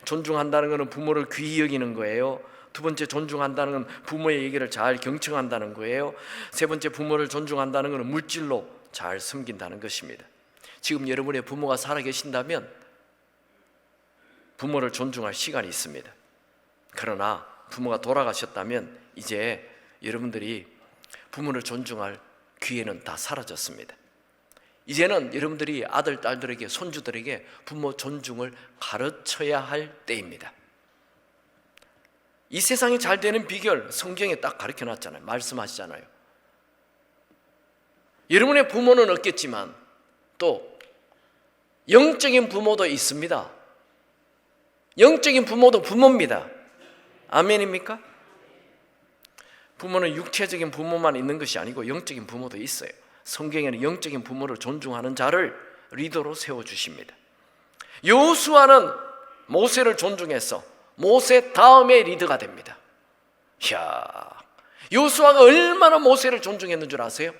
존중한다는 것은 부모를 귀히 여기는 거예요. 두 번째, 존중한다는 건 부모의 얘기를 잘 경청한다는 거예요. 세 번째, 부모를 존중한다는 것은 물질로 잘 섬긴다는 것입니다. 지금 여러분의 부모가 살아계신다면 부모를 존중할 시간이 있습니다. 그러나 부모가 돌아가셨다면 이제 여러분들이 부모를 존중할 기회는 다 사라졌습니다. 이제는 여러분들이 아들, 딸들에게, 손주들에게 부모 존중을 가르쳐야 할 때입니다. 이 세상이 잘 되는 비결 성경에 딱 가르쳐놨잖아요. 말씀하시잖아요. 여러분의 부모는 없겠지만 또 영적인 부모도 있습니다. 영적인 부모도 부모입니다. 아멘입니까? 부모는 육체적인 부모만 있는 것이 아니고 영적인 부모도 있어요. 성경에는 영적인 부모를 존중하는 자를 리더로 세워주십니다. 여호수아는 모세를 존중해서 모세 다음에 리더가 됩니다. 여호수아가 얼마나 모세를 존중했는 줄 아세요?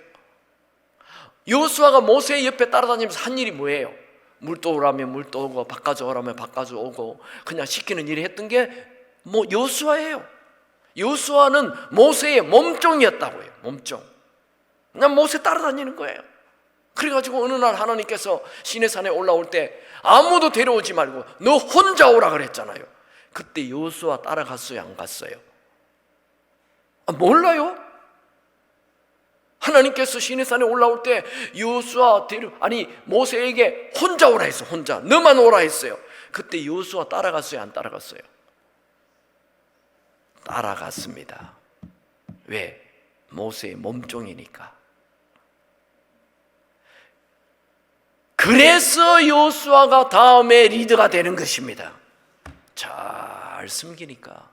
여호수아가 모세 옆에 따라다니면서 한 일이 뭐예요? 물 떠오라면 물 떠오고 바꿔줘 오라면 바꿔줘 오고 그냥 시키는 일을 했던 게 뭐 여호수아예요. 여호수아는 모세의 몸종이었다고요. 몸종. 그냥 모세 따라다니는 거예요. 그래가지고 어느 날 하나님께서 시내산에 올라올 때 아무도 데려오지 말고 너 혼자 오라 그랬잖아요. 그때 여호수아 따라갔어요, 안 갔어요? 몰라요? 하나님께서 시내산에 올라올 때 여호수아 모세에게 혼자 오라 했어. 혼자 너만 오라 했어요. 그때 여호수아 따라갔어요, 안 따라갔어요? 따라갔습니다. 왜? 모세의 몸종이니까. 그래서 여호수아가 다음에 리더가 되는 것입니다. 잘 숨기니까.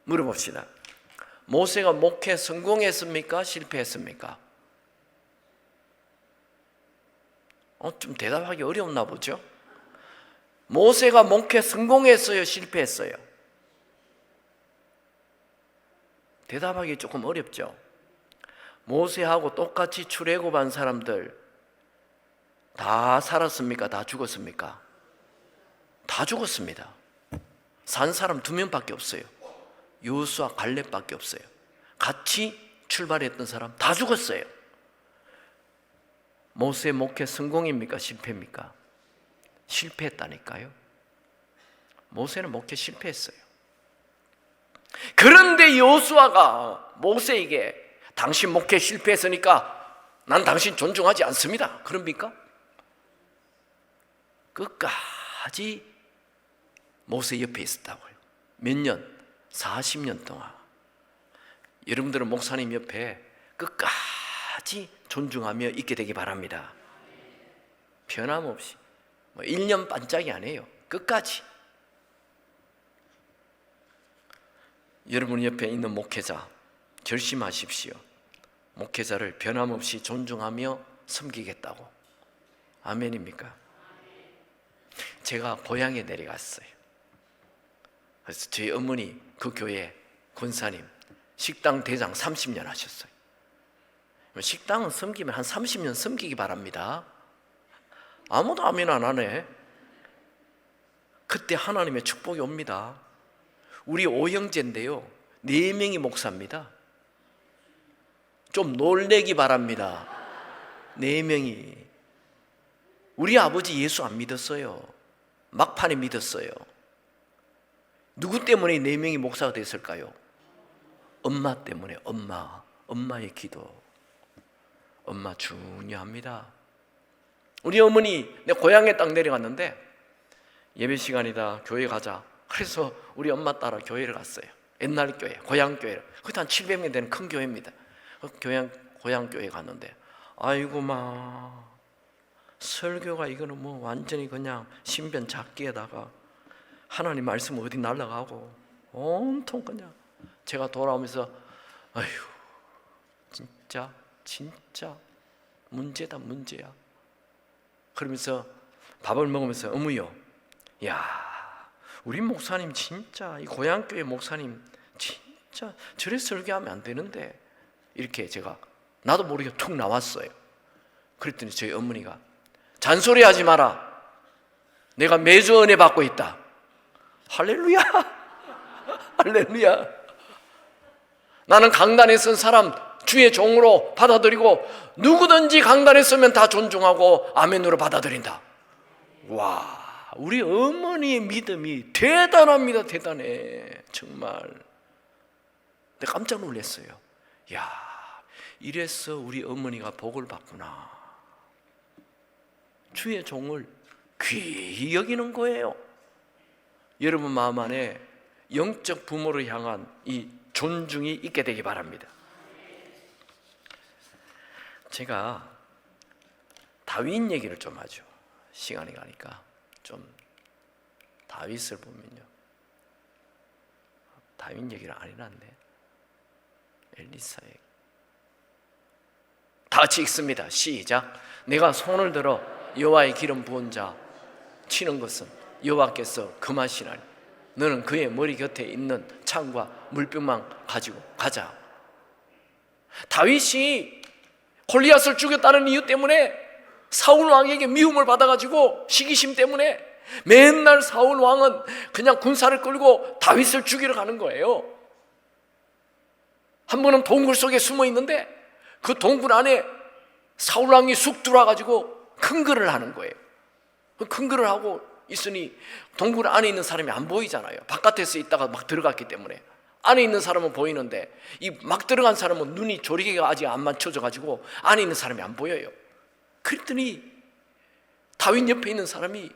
물어봅시다. 모세가 목회 성공했습니까? 실패했습니까? 좀 대답하기 어려웠나 보죠? 모세가 목회 성공했어요? 실패했어요? 대답하기 조금 어렵죠? 모세하고 똑같이 출애굽한 사람들 다 살았습니까? 다 죽었습니까? 다 죽었습니다. 산 사람 2명밖에 없어요. 여호수아 갈렙밖에 없어요. 같이 출발했던 사람 다 죽었어요. 모세 목회 성공입니까? 실패입니까? 실패했다니까요. 모세는 목회 실패했어요. 그런데 여호수아가 모세에게 당신 목회 실패했으니까 난 당신 존중하지 않습니다. 그럽니까? 끝까지 모세 옆에 있었다고요. 몇 년? 40년 동안. 여러분들은 목사님 옆에 끝까지 존중하며 있게 되기 바랍니다. 변함없이 1년 반짝이 아니에요. 끝까지. 여러분 옆에 있는 목회자 결심하십시오. 목회자를 변함없이 존중하며 섬기겠다고. 아멘입니까? 제가 고향에 내려갔어요. 그래서 저희 어머니 그 교회 권사님 식당 대장 30년 하셨어요. 식당은 섬기면 한 30년 섬기기 바랍니다. 아무도 아멘 안 하네. 그때 하나님의 축복이 옵니다. 우리 5형제인데요 4명이 목사입니다. 좀 놀래기 바랍니다. 4명이. 우리 아버지 예수 안 믿었어요. 막판에 믿었어요. 누구 때문에 4명이 목사가 됐을까요? 엄마 때문에. 엄마의 기도. 엄마 중요합니다. 우리 어머니 내 고향에 딱 내려갔는데 예배 시간이다 교회 가자. 그래서 우리 엄마 따라 교회를 갔어요. 옛날 교회, 고향 교회. 그때 한 700명 되는 큰 교회입니다. 고향 교회 갔는데 아이고 마 설교가 이거는 뭐 완전히 그냥 신변 잡기에다가 하나님 말씀 어디 날아가고 온통 그냥. 제가 돌아오면서 아휴 진짜 문제야. 그러면서 밥을 먹으면서 어머요, 야 우리 목사님 진짜 이 고향교회 목사님 진짜 저래 설교하면 안 되는데 이렇게 제가 나도 모르게 툭 나왔어요. 그랬더니 저희 어머니가 잔소리하지 마라. 내가 매주 은혜 받고 있다. 할렐루야. 할렐루야. 나는 강단에 선 사람 주의 종으로 받아들이고 누구든지 강단에 서면 다 존중하고 아멘으로 받아들인다. 와, 우리 어머니의 믿음이 대단합니다. 대단해. 정말 내가 깜짝 놀랐어요. 야, 이래서 우리 어머니가 복을 받구나. 주의 종을 귀히 여기는 거예요. 여러분 마음 안에 영적 부모를 향한 이 존중이 있게 되기 바랍니다. 제가 다윗 얘기를 좀 하죠. 시간이 가니까 좀 다윗을 보면요, 다윗 얘기를 안 해놨네. 엘리사의 다 같이 읽습니다. 시작. 내가 손을 들어 여호와의 기름 부은 자 치는 것은 여호와께서 금하시나니 너는 그의 머리 곁에 있는 창과 물병만 가지고 가자. 다윗이 골리앗을 죽였다는 이유 때문에 사울 왕에게 미움을 받아가지고 시기심 때문에 맨날 사울 왕은 그냥 군사를 끌고 다윗을 죽이러 가는 거예요. 한 번은 동굴 속에 숨어 있는데 그 동굴 안에 사울 왕이 쑥 들어와가지고 큰글을 하는 거예요. 큰글을 하고 있으니 동굴 안에 있는 사람이 안 보이잖아요. 바깥에서 있다가 막 들어갔기 때문에. 안에 있는 사람은 보이는데 이 막 들어간 사람은 눈이 조리개가 아직 안 맞춰져 가지고 안에 있는 사람이 안 보여요. 그랬더니 다윗 옆에 있는 사람이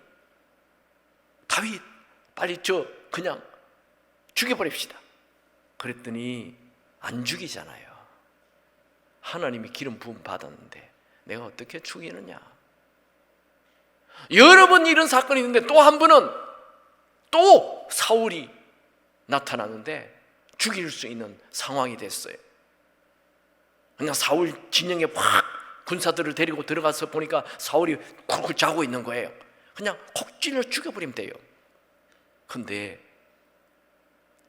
다윗 빨리 그냥 죽여버립시다. 그랬더니 안 죽이잖아요. 하나님이 기름 부음 받았는데 내가 어떻게 죽이느냐. 여러 번 이런 사건이 있는데 또 한 번은 또 사울이 나타나는데 죽일 수 있는 상황이 됐어요. 그냥 사울 진영에 확 군사들을 데리고 들어가서 보니까 사울이 쿨쿨 자고 있는 거예요. 그냥 콕 찔러 죽여버리면 돼요. 근데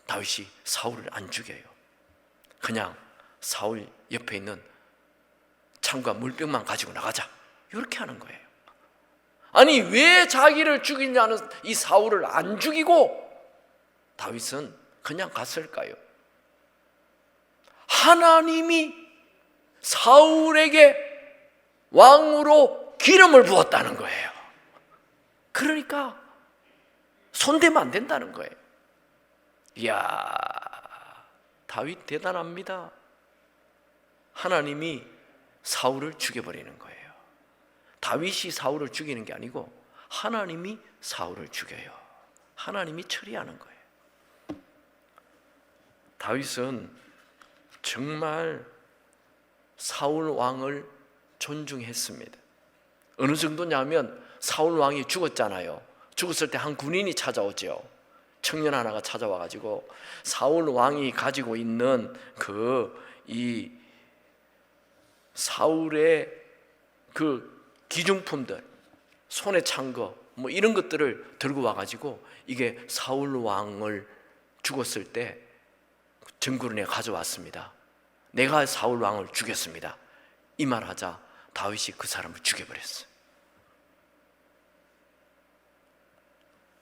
다윗이 사울을 안 죽여요. 그냥 사울 옆에 있는 창과 물병만 가지고 나가자 이렇게 하는 거예요. 아니 왜 자기를 죽이냐는 이 사울을 안 죽이고 다윗은 그냥 갔을까요? 하나님이 사울에게 왕으로 기름을 부었다는 거예요. 그러니까 손대면 안 된다는 거예요. 이야, 다윗 대단합니다. 하나님이 사울을 죽여버리는 거예요. 다윗이 사울을 죽이는 게 아니고 하나님이 사울을 죽여요. 하나님이 처리하는 거예요. 다윗은 정말 사울 왕을 존중했습니다. 어느 정도냐면 사울 왕이 죽었잖아요. 죽었을 때 한 군인이 찾아오죠. 청년 하나가 찾아와가지고 사울 왕이 가지고 있는 이 사울의 그 기중품들, 손에 찬 거, 뭐 이런 것들을 들고 와가지고 이게 사울 왕을 죽었을 때 증거를 내가 가져왔습니다. 내가 사울 왕을 죽였습니다. 이 말하자 다윗이 그 사람을 죽여버렸어요.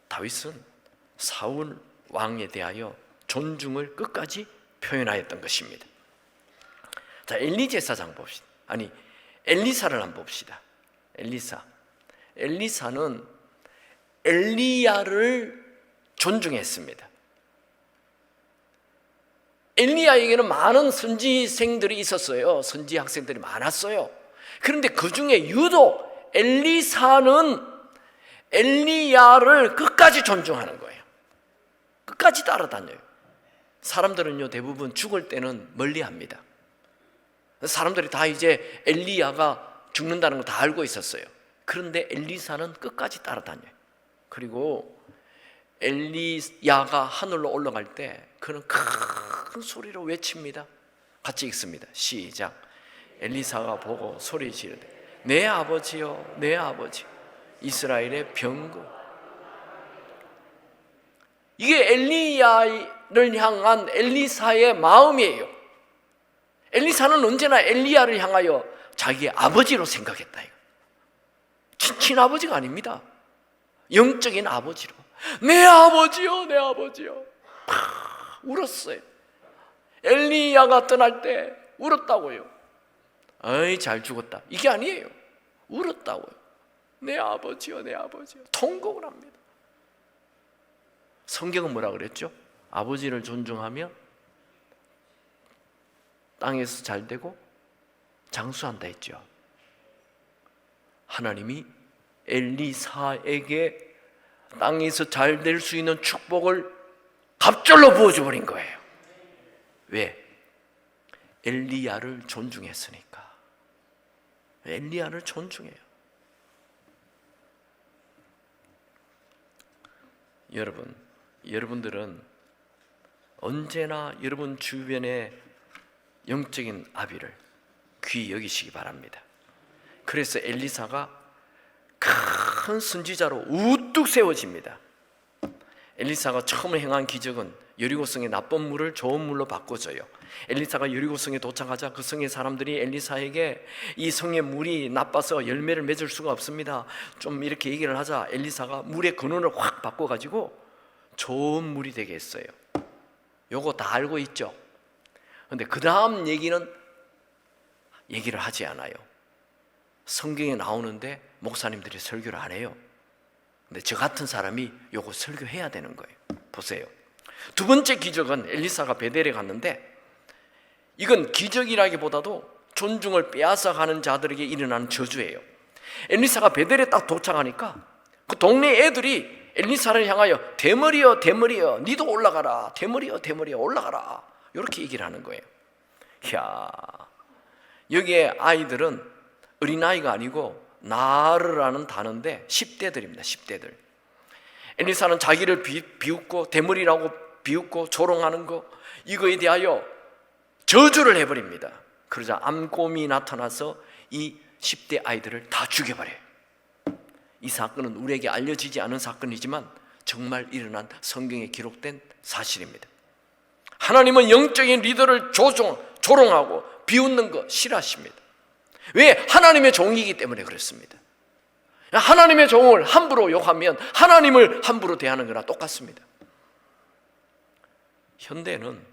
다윗은 사울 왕에 대하여 존중을 끝까지 표현하였던 것입니다. 자, 엘리 제사장 봅시다. 아니, 엘리사를 한번 봅시다. 엘리사는 엘리야를 존중했습니다. 엘리야에게는 많은 선지생들이 있었어요. 선지 학생들이 많았어요. 그런데 그 중에 유독 엘리사는 엘리야를 끝까지 존중하는 거예요. 끝까지 따라다녀요. 사람들은요 대부분 죽을 때는 멀리합니다. 사람들이 다 이제 엘리야가 죽는다는 거 다 알고 있었어요. 그런데 엘리사는 끝까지 따라다녀요. 그리고 엘리야가 하늘로 올라갈 때 그는 큰 소리로 외칩니다. 같이 읽습니다. 시작. 엘리사가 보고 소리 지르되 내 아버지여 내 아버지 이스라엘의 병거. 이게 엘리야를 향한 엘리사의 마음이에요. 엘리사는 언제나 엘리야를 향하여 자기의 아버지로 생각했다. 친아버지가 아닙니다. 영적인 아버지로 내 아버지요 내 아버지요 울었어요. 엘리야가 떠날 때 울었다고요. 어이 잘 죽었다 이게 아니에요. 울었다고요. 내 아버지요 내 아버지요 통곡을 합니다. 성경은 뭐라 그랬죠? 아버지를 존중하며 땅에서 잘 되고 장수한다 했죠. 하나님이 엘리사에게 땅에서 잘 될 수 있는 축복을 갑절로 부어줘 버린 거예요. 왜? 엘리야를 존중했으니까. 엘리야를 존중해요. 여러분들은 언제나 여러분 주변의 영적인 아비를 귀히 여기시기 바랍니다. 그래서 엘리사가 큰 선지자로 우뚝 세워집니다. 엘리사가 처음 행한 기적은 여리고성의 나쁜 물을 좋은 물로 바꿔줘요. 엘리사가 여리고성에 도착하자 그 성의 사람들이 엘리사에게 이 성의 물이 나빠서 열매를 맺을 수가 없습니다, 좀 이렇게 얘기를 하자 엘리사가 물의 근원을 확 바꿔가지고 좋은 물이 되게 했어요. 요거 다 알고 있죠? 근데 그 다음 얘기는 얘기를 하지 않아요. 성경에 나오는데 목사님들이 설교를 안 해요. 근데 저 같은 사람이 요거 설교해야 되는 거예요. 보세요. 두 번째 기적은 엘리사가 베델에 갔는데, 이건 기적이라기보다도 존중을 빼앗아 가는 자들에게 일어나는 저주예요. 엘리사가 베델에 딱 도착하니까 그 동네 애들이 엘리사를 향하여 대머리여 대머리여 니도 올라가라, 대머리여 대머리여 올라가라, 이렇게 얘기를 하는 거예요. 이야, 여기에 아이들은 어린아이가 아니고 나르라는 단어인데 10대들입니다. 10대들. 엘리사는 자기를 비웃고 대머리라고 비웃고 조롱하는 거, 이거에 대하여 저주를 해버립니다. 그러자 암곰이 나타나서 이 10대 아이들을 다 죽여버려요. 이 사건은 우리에게 알려지지 않은 사건이지만 정말 일어난 성경에 기록된 사실입니다. 하나님은 영적인 리더를 조롱하고 비웃는 거 싫어하십니다. 왜? 하나님의 종이기 때문에 그렇습니다. 하나님의 종을 함부로 욕하면 하나님을 함부로 대하는 거나 똑같습니다. 현대는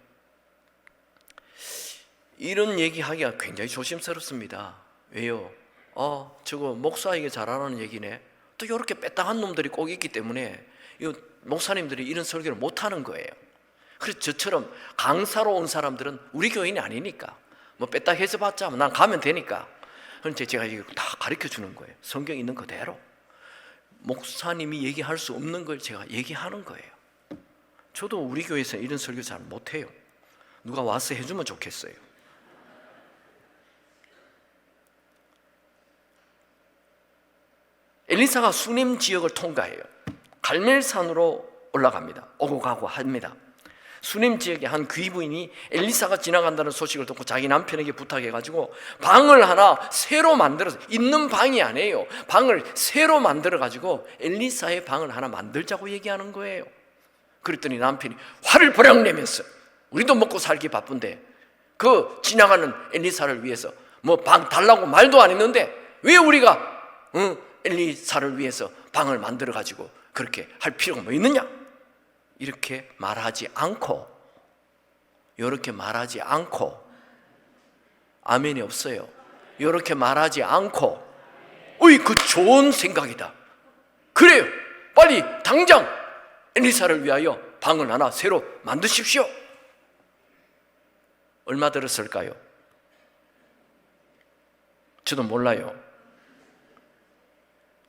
이런 얘기하기가 굉장히 조심스럽습니다. 왜요? 저거 목사에게 잘하는 얘기네. 또 이렇게 빼딱한 놈들이 꼭 있기 때문에 목사님들이 이런 설교를 못하는 거예요. 그래서 저처럼 강사로 온 사람들은 우리 교인이 아니니까 뭐 빼딱해서 봤자 난 가면 되니까, 그런데 제가 이거 다 가르쳐 주는 거예요. 성경 있는 그대로. 목사님이 얘기할 수 없는 걸 제가 얘기하는 거예요. 저도 우리 교회에서 이런 설교 잘 못해요. 누가 와서 해주면 좋겠어요. 엘리사가 수넴 지역을 통과해요. 갈멜산으로 올라갑니다. 오고 가고 합니다. 수넴 지역의 한 귀부인이 엘리사가 지나간다는 소식을 듣고 자기 남편에게 부탁해가지고 방을 하나 새로 만들어서, 있는 방이 아니에요, 방을 새로 만들어가지고 엘리사의 방을 하나 만들자고 얘기하는 거예요. 그랬더니 남편이 화를 버럭 내면서, 우리도 먹고 살기 바쁜데 그 지나가는 엘리사를 위해서 뭐 방 달라고 말도 안 했는데 왜 우리가 엘리사를 위해서 방을 만들어가지고 그렇게 할 필요가 뭐 있느냐? 이렇게 말하지 않고, 이렇게 말하지 않고, 아멘이 없어요. 이렇게 말하지 않고, 그 좋은 생각이다, 그래요, 빨리 당장 엘리사를 위하여 방을 하나 새로 만드십시오. 얼마 들었을까요? 저도 몰라요.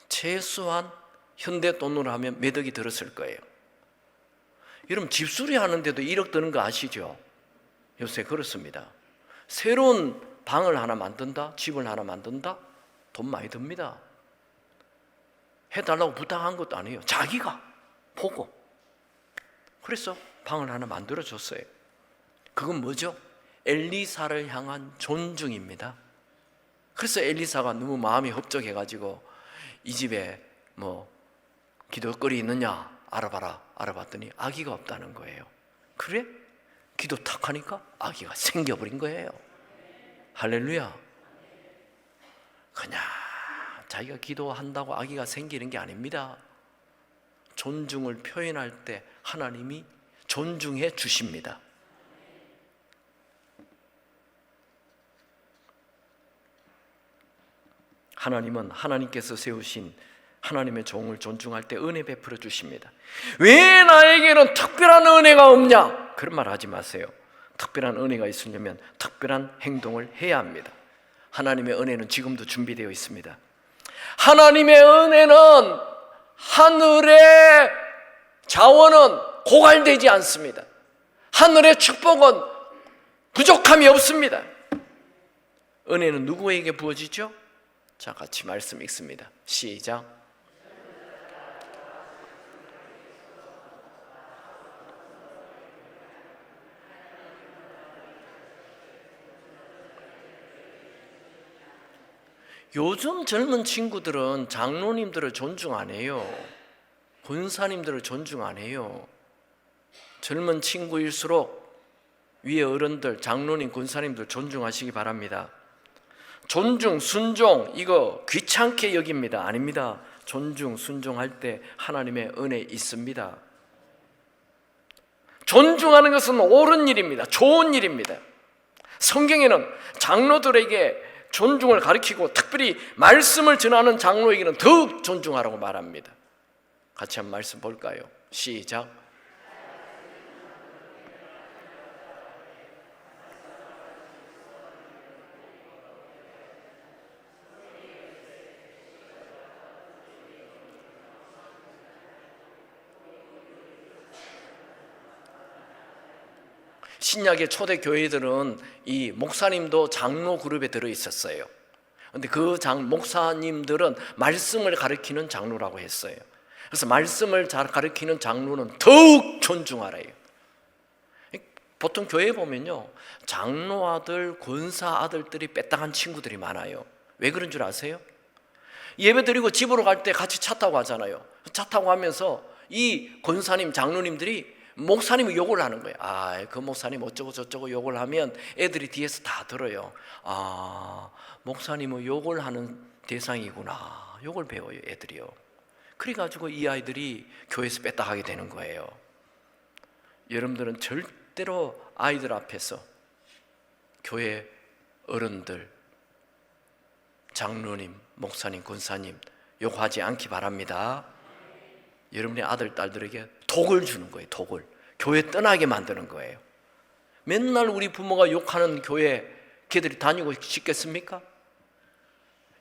최소한 현대 돈으로 하면 몇 억이 들었을 거예요. 여러분, 집수리 하는데도 1억 드는 거 아시죠? 요새 그렇습니다. 새로운 방을 하나 만든다, 집을 하나 만든다, 돈 많이 듭니다. 해달라고 부탁한 것도 아니에요. 자기가 보고. 그래서 방을 하나 만들어줬어요. 그건 뭐죠? 엘리사를 향한 존중입니다. 그래서 엘리사가 너무 마음이 흡족해가지고 이 집에 뭐 기도거리 있느냐 알아봐라, 알아봤더니 아기가 없다는 거예요. 그래? 기도 탁 하니까 아기가 생겨버린 거예요. 할렐루야. 그냥 자기가 기도한다고 아기가 생기는 게 아닙니다. 존중을 표현할 때 하나님이 존중해 주십니다. 하나님은 하나님께서 세우신 하나님의 종을 존중할 때 은혜 베풀어 주십니다. 왜 나에게는 특별한 은혜가 없냐? 그런 말 하지 마세요. 특별한 은혜가 있으려면 특별한 행동을 해야 합니다. 하나님의 은혜는 지금도 준비되어 있습니다. 하나님의 은혜는, 하늘의 자원은 고갈되지 않습니다. 하늘의 축복은 부족함이 없습니다. 은혜는 누구에게 부어지죠? 자, 같이 말씀 읽습니다. 시작. 요즘 젊은 친구들은 장로님들을 존중 안 해요. 권사님들을 존중 안 해요. 젊은 친구일수록 위에 어른들, 장로님, 권사님들 존중하시기 바랍니다. 존중, 순종 이거 귀찮게 여깁니다. 아닙니다. 존중, 순종할 때 하나님의 은혜 있습니다. 존중하는 것은 옳은 일입니다. 좋은 일입니다. 성경에는 장로들에게 존중을 가르치고 특별히 말씀을 전하는 장로에게는 더욱 존중하라고 말합니다. 같이 한번 말씀 볼까요? 시작. 신약의 초대 교회들은 이 목사님도 장로 그룹에 들어 있었어요. 그런데 그 목사님들은 말씀을 가르치는 장로라고 했어요. 그래서 말씀을 잘 가르치는 장로는 더욱 존중하래요. 보통 교회에 보면요, 장로 아들, 권사 아들들이 빼딱한 친구들이 많아요. 왜 그런 줄 아세요? 예배 드리고 집으로 갈 때 같이 차 타고 가잖아요. 차 타고 가면서 이 권사님, 장로님들이 목사님이 욕을 하는 거예요. 그 목사님 어쩌고 저쩌고 욕을 하면 애들이 뒤에서 다 들어요. 목사님은 욕을 하는 대상이구나. 욕을 배워요, 애들이요. 그래가지고 이 아이들이 교회에서 뺐다하게 되는 거예요. 여러분들은 절대로 아이들 앞에서 교회 어른들, 장로님, 목사님, 권사님 욕하지 않기 바랍니다. 여러분의 아들, 딸들에게 독을 주는 거예요. 독을. 교회 떠나게 만드는 거예요. 맨날 우리 부모가 욕하는 교회 걔들이 다니고 싶겠습니까?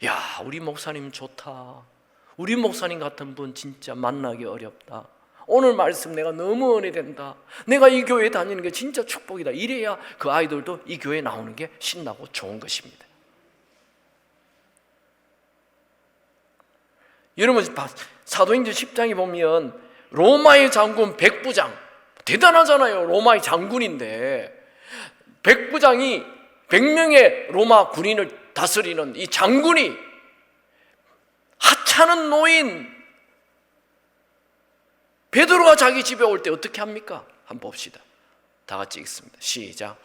야, 우리 목사님 좋다. 우리 목사님 같은 분 진짜 만나기 어렵다. 오늘 말씀 내가 너무 은혜된다. 내가 이 교회에 다니는 게 진짜 축복이다. 이래야 그 아이들도 이 교회에 나오는 게 신나고 좋은 것입니다. 여러분, 사도행전 10장에 보면 로마의 장군 백부장, 대단하잖아요. 로마의 장군인데 백부장이 100명의 로마 군인을 다스리는 이 장군이 하찮은 노인 베드로가 자기 집에 올 때 어떻게 합니까? 한번 봅시다. 다 같이 읽습니다. 시작.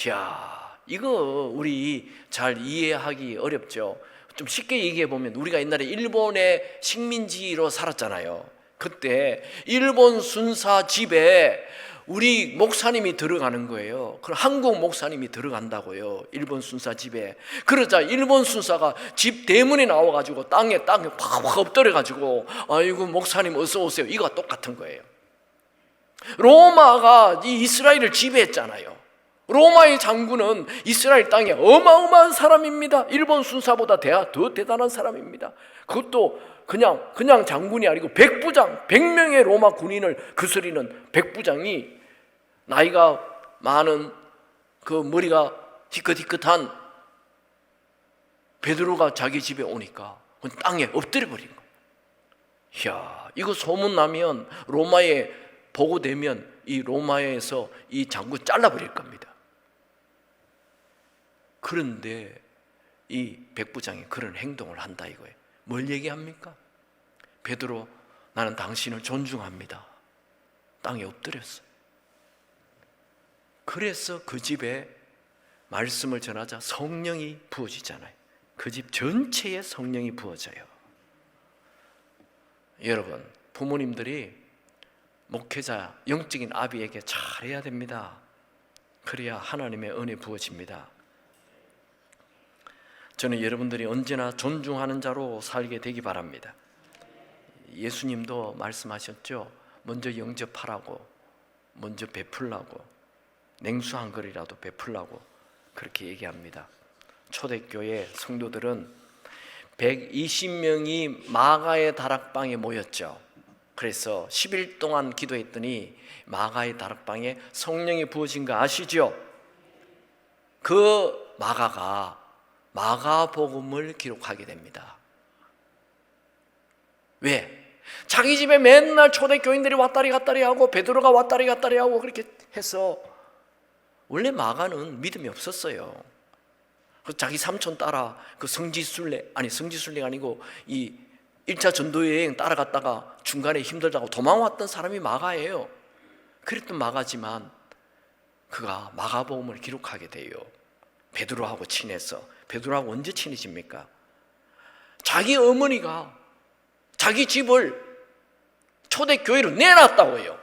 이야, 이거 우리 잘 이해하기 어렵죠. 좀 쉽게 얘기해 보면 우리가 옛날에 일본의 식민지로 살았잖아요. 그때 일본 순사 집에 우리 목사님이 들어가는 거예요. 그럼 한국 목사님이 들어간다고요. 일본 순사 집에. 그러자 일본 순사가 집 대문에 나와가지고 땅에 팍팍 엎드려가지고 아이고 목사님 어서 오세요. 이거와 똑같은 거예요. 로마가 이 이스라엘을 지배했잖아요. 로마의 장군은 이스라엘 땅에 어마어마한 사람입니다. 일본 순사보다 더 대단한 사람입니다. 그것도 그냥 장군이 아니고 백부장, 100명의 로마 군인을 그스리는 백부장이 나이가 많은 그 머리가 희끗희끗한 베드로가 자기 집에 오니까 땅에 엎드려 버린 거예요. 이야, 이거 소문나면 로마에 보고되면 이 로마에서 이 장군 잘라버릴 겁니다. 그런데 이 백부장이 그런 행동을 한다 이거예요. 뭘 얘기합니까? 베드로, 나는 당신을 존중합니다. 땅에 엎드렸어요. 그래서 그 집에 말씀을 전하자 성령이 부어지잖아요. 그 집 전체에 성령이 부어져요. 여러분, 부모님들이 목회자, 영적인 아비에게 잘해야 됩니다. 그래야 하나님의 은혜 부어집니다. 저는 여러분들이 언제나 존중하는 자로 살게 되기 바랍니다. 예수님도 말씀하셨죠. 먼저 영접하라고, 먼저 베풀라고, 냉수 한 그릇이라도 베풀라고 그렇게 얘기합니다. 초대교회 성도들은 120명이 마가의 다락방에 모였죠. 그래서 10일 동안 기도했더니 마가의 다락방에 성령이 부어진 거 아시죠? 그 마가가 마가복음을 기록하게 됩니다. 왜? 자기 집에 맨날 초대교인들이 왔다리 갔다리 하고 베드로가 왔다리 갔다리 하고 그렇게 해서 원래 마가는 믿음이 없었어요. 자기 삼촌 따라 그 성지순례가 아니고 이 1차 전도여행 따라갔다가 중간에 힘들다고 도망왔던 사람이 마가예요. 그랬던 마가지만 그가 마가복음을 기록하게 돼요. 베드로하고 친해서. 베드로하고 언제 친해집니까? 자기 어머니가 자기 집을 초대교회로 내놨다고 해요.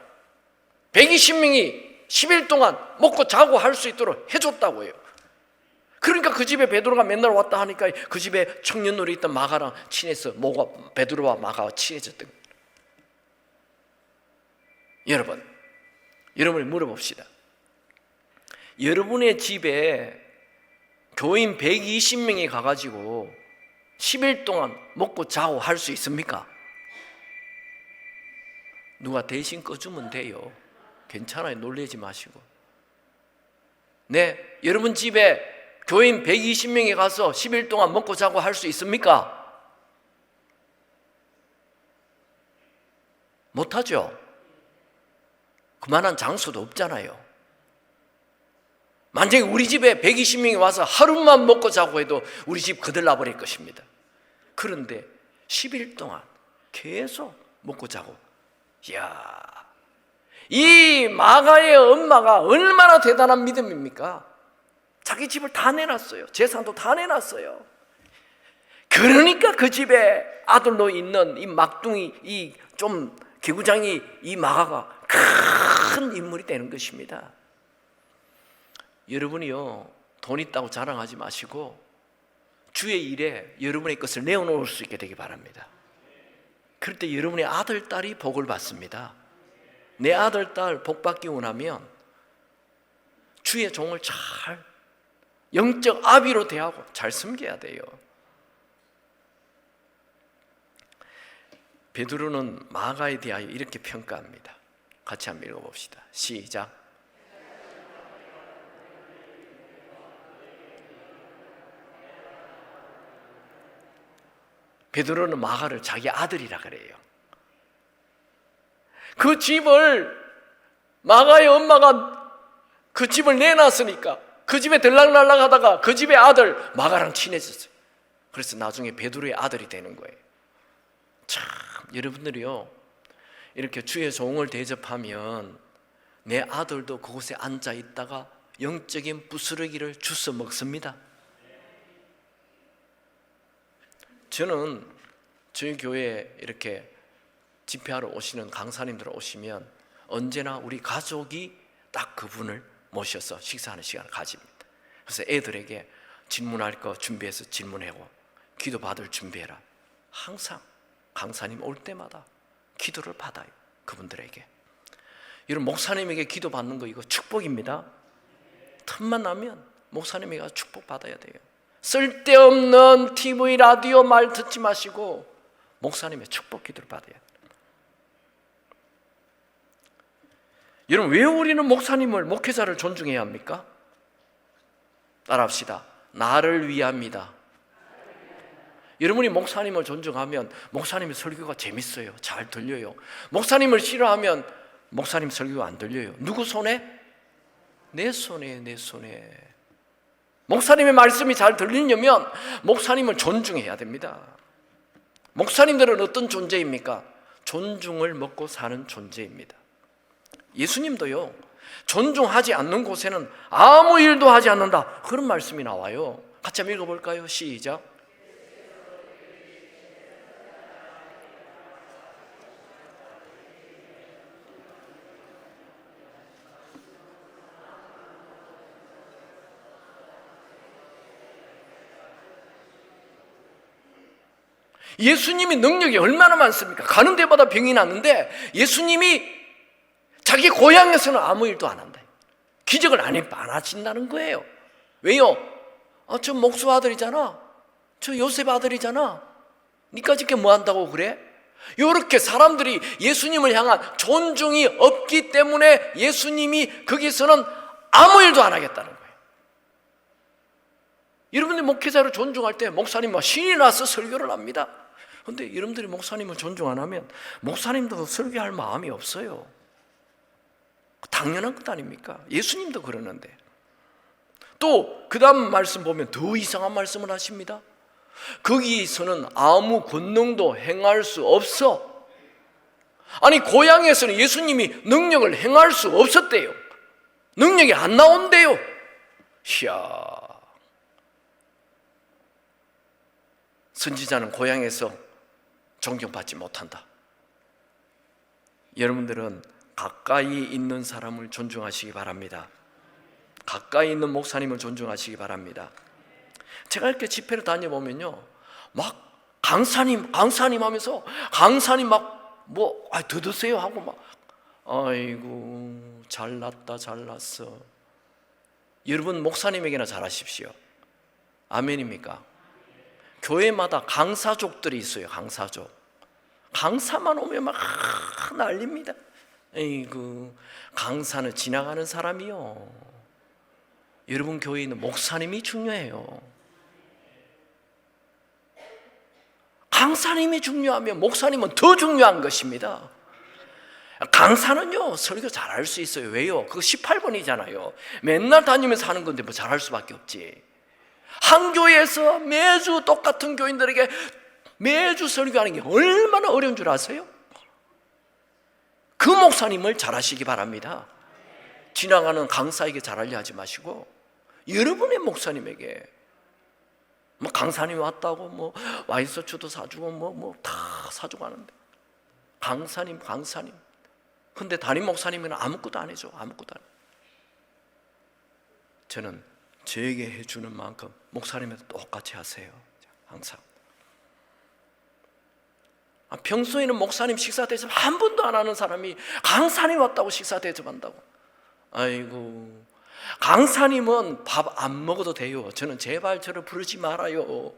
120명이 10일 동안 먹고 자고 할 수 있도록 해줬다고 해요. 그러니까 그 집에 베드로가 맨날 왔다 하니까 그 집에 청년놀이 있던 마가랑 친해서 베드로와 마가와 친해졌던 거예요. 여러분을 물어봅시다. 여러분의 집에 교인 120명이 가가지고 10일 동안 먹고 자고 할 수 있습니까? 누가 대신 꺼주면 돼요. 괜찮아요. 놀라지 마시고. 네, 여러분 집에 교인 120명이 가서 10일 동안 먹고 자고 할 수 있습니까? 못하죠. 그만한 장소도 없잖아요. 만약에 우리 집에 120명이 와서 하루만 먹고 자고 해도 우리 집 거들나 버릴 것입니다. 그런데 10일 동안 계속 먹고 자고. 이야, 이 마가의 엄마가 얼마나 대단한 믿음입니까? 자기 집을 다 내놨어요. 재산도 다 내놨어요. 그러니까 그 집에 아들로 있는 이 막둥이, 이 좀 개구장이 이 마가가 큰 인물이 되는 것입니다. 여러분이요, 돈 있다고 자랑하지 마시고 주의 일에 여러분의 것을 내어놓을 수 있게 되기 바랍니다. 그럴 때 여러분의 아들, 딸이 복을 받습니다. 내 아들, 딸 복 받기 원하면 주의 종을 잘 영적 아비로 대하고 잘 섬겨야 돼요. 베드로는 마가에 대하여 이렇게 평가합니다. 같이 한번 읽어봅시다. 시작. 베드로는 마가를 자기 아들이라 그래요. 그 집을 마가의 엄마가 그 집을 내놨으니까 그 집에 들락날락 하다가 그 집의 아들 마가랑 친해졌어요. 그래서 나중에 베드로의 아들이 되는 거예요. 참, 여러분들이요, 이렇게 주의 종을 대접하면 내 아들도 그곳에 앉아 있다가 영적인 부스러기를 주워 먹습니다. 저는 저희 교회에 이렇게 집회하러 오시는 강사님들 오시면 언제나 우리 가족이 딱 그분을 모셔서 식사하는 시간을 가집니다. 그래서 애들에게 질문할 거 준비해서 질문하고 기도 받을 준비해라. 항상 강사님 올 때마다 기도를 받아요. 그분들에게. 여러분, 목사님에게 기도 받는 거 이거 축복입니다. 틈만 나면 목사님에게 축복 받아야 돼요. 쓸데없는 TV, 라디오 말 듣지 마시고 목사님의 축복 기도를 받아야 돼요. 여러분, 왜 우리는 목사님을, 목회자를 존중해야 합니까? 따라합시다. 나를 위함이다. 여러분이 목사님을 존중하면 목사님의 설교가 재밌어요. 잘 들려요. 목사님을 싫어하면 목사님 설교가 안 들려요. 누구 손에? 내 손에, 내 손에. 목사님의 말씀이 잘 들리려면 목사님을 존중해야 됩니다. 목사님들은 어떤 존재입니까? 존중을 먹고 사는 존재입니다. 예수님도요, 존중하지 않는 곳에는 아무 일도 하지 않는다, 그런 말씀이 나와요. 같이 한번 읽어볼까요? 시작. 예수님이 능력이 얼마나 많습니까? 가는 데마다 병이 났는데 예수님이 자기 고향에서는 아무 일도 안 한다. 기적을 안 하신다는 거예요. 왜요? 저 목수 아들이잖아. 저 요셉 아들이잖아. 니까짓 게 뭐 한다고 그래? 이렇게 사람들이 예수님을 향한 존중이 없기 때문에 예수님이 거기서는 아무 일도 안 하겠다는 거예요. 여러분들이 목회자를 존중할 때 목사님 신이 나서 설교를 합니다. 그런데 여러분들이 목사님을 존중 안 하면 목사님도 설교할 마음이 없어요. 당연한 것 아닙니까? 예수님도 그러는데. 또 그 다음 말씀 보면 더 이상한 말씀을 하십니다. 거기서는 아무 권능도 행할 수 없어. 아니, 고향에서는 예수님이 능력을 행할 수 없었대요. 능력이 안 나온대요. 이야, 선지자는 고향에서 존경받지 못한다. 여러분들은 가까이 있는 사람을 존중하시기 바랍니다. 가까이 있는 목사님을 존중하시기 바랍니다. 제가 이렇게 집회를 다녀보면요, 막 강사님 하면서 강사님 막 더 드세요 하고 막, 아이고 잘났다 잘났어. 여러분 목사님에게나 잘하십시오. 아멘입니까? 교회마다 강사족들이 있어요. 강사족. 강사만 오면 막 난립니다. 에이구, 강사는 지나가는 사람이요. 여러분 교회에 있는 목사님이 중요해요. 강사님이 중요하면 목사님은 더 중요한 것입니다. 강사는요, 설교 잘할 수 있어요. 왜요? 그거 18번이잖아요. 맨날 다니면서 하는 건데 뭐 잘할 수밖에 없지. 한 교회에서 매주 똑같은 교인들에게 매주 설교하는 게 얼마나 어려운 줄 아세요? 그 목사님을 잘하시기 바랍니다. 지나가는 강사에게 잘하려 하지 마시고 여러분의 목사님에게, 뭐 강사님 왔다고 뭐 와인소주도 사주고 뭐 다 사주고 하는데, 강사님. 근데 담임 목사님은 아무것도 안 해줘. 아무것도 안 해. 저는 저에게 해주는 만큼 목사님에도 똑같이 하세요. 항상. 평소에는 목사님 식사 대접 한 번도 안 하는 사람이 강사님 왔다고 식사 대접한다고. 아이고, 강사님은 밥 안 먹어도 돼요. 저는 제발 저를 부르지 말아요.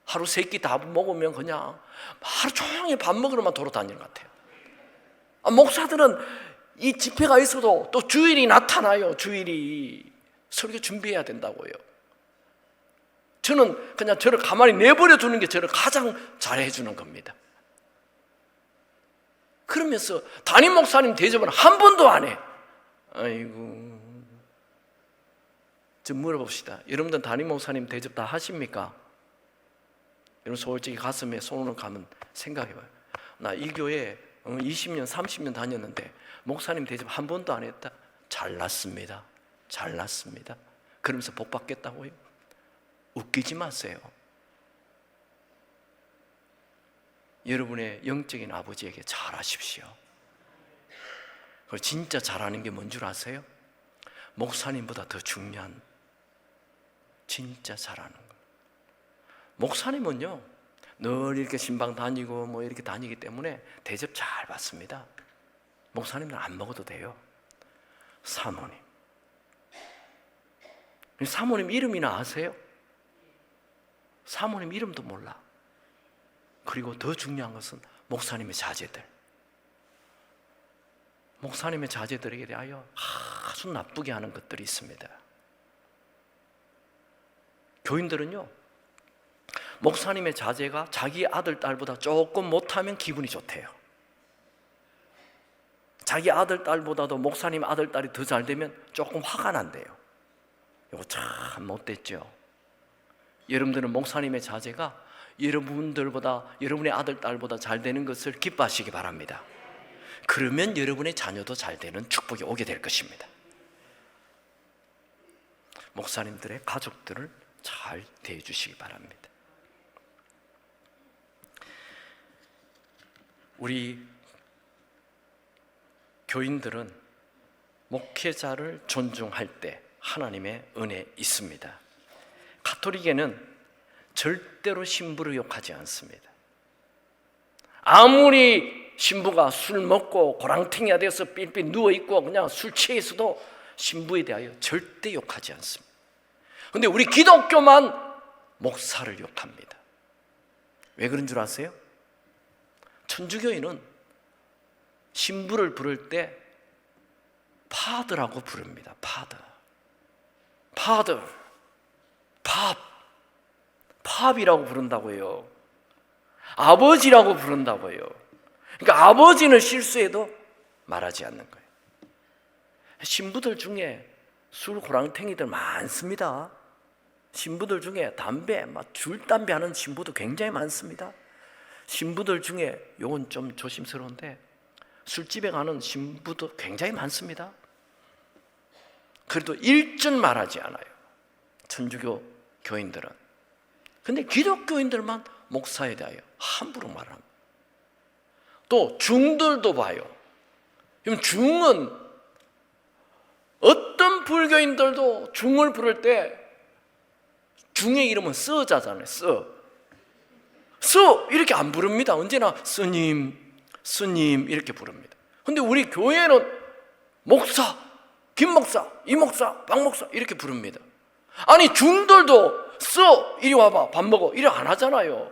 하루 3끼 다 먹으면 그냥 하루 종일 밥 먹으러만 돌아다니는 것 같아요. 목사들은 이 집회가 있어도 또 주일이 나타나요. 주일이 설교 준비해야 된다고요. 저는 그냥 저를 가만히 내버려 두는 게 저를 가장 잘해 주는 겁니다. 그러면서 담임 목사님 대접은 한 번도 안 해. 아이고, 좀 물어봅시다. 여러분들 담임 목사님 대접 다 하십니까? 여러분 솔직히 가슴에 손을 가면 생각해봐요. 나 이 교회 20년 30년 다녔는데 목사님 대접 한 번도 안 했다. 잘났습니다. 그러면서 복 받겠다고요? 웃기지 마세요. 여러분의 영적인 아버지에게 잘하십시오. 그리고 진짜 잘하는 게 뭔 줄 아세요? 목사님보다 더 중요한, 진짜 잘하는 거. 목사님은요, 늘 이렇게 신방 다니고 뭐 이렇게 다니기 때문에 대접 잘 받습니다. 목사님은 안 먹어도 돼요. 사모님 이름이나 아세요? 사모님 이름도 몰라. 그리고 더 중요한 것은 목사님의 자제들. 목사님의 자제들에게 대하여 아주 나쁘게 하는 것들이 있습니다. 교인들은요, 목사님의 자제가 자기 아들, 딸보다 조금 못하면 기분이 좋대요. 자기 아들, 딸보다도 목사님 아들, 딸이 더 잘 되면 조금 화가 난대요. 이거 참 못됐죠. 여러분들은 목사님의 자제가 여러분들보다, 여러분의 아들, 딸보다 잘 되는 것을 기뻐하시기 바랍니다. 그러면 여러분의 자녀도 잘 되는 축복이 오게 될 것입니다. 목사님들의 가족들을 잘 대해주시기 바랍니다. 우리 교인들은 목회자를 존중할 때 하나님의 은혜 있습니다. 가톨릭에는 절대로 신부를 욕하지 않습니다. 아무리 신부가 술 먹고 고랑탱이가 되어서 삘삘 누워있고 그냥 술 취해 있어도 신부에 대하여 절대 욕하지 않습니다. 그런데 우리 기독교만 목사를 욕합니다. 왜 그런 줄 아세요? 천주교인은 신부를 부를 때 파더라고 부릅니다. 파더, 팝이라고 부른다고요. 아버지라고 부른다고요. 그러니까 아버지는 실수해도 말하지 않는 거예요. 신부들 중에 술 고랑탱이들 많습니다. 신부들 중에 담배, 막 줄담배 하는 신부도 굉장히 많습니다. 신부들 중에 요건 좀 조심스러운데 술집에 가는 신부도 굉장히 많습니다. 그래도 일절 말하지 않아요, 천주교 교인들은. 근데 기독교인들만 목사에 대하여 함부로 말합니다. 또 중들도 봐요. 그럼 중은 어떤 불교인들도 중을 부를 때 중의 이름은 쓰자잖아요. 스 이렇게 안 부릅니다. 언제나 스님, 스님 이렇게 부릅니다. 근데 우리 교회는 목사, 김 목사, 이 목사, 박 목사 이렇게 부릅니다. 아니 중들도 이리 와봐 밥 먹어 이래 안 하잖아요.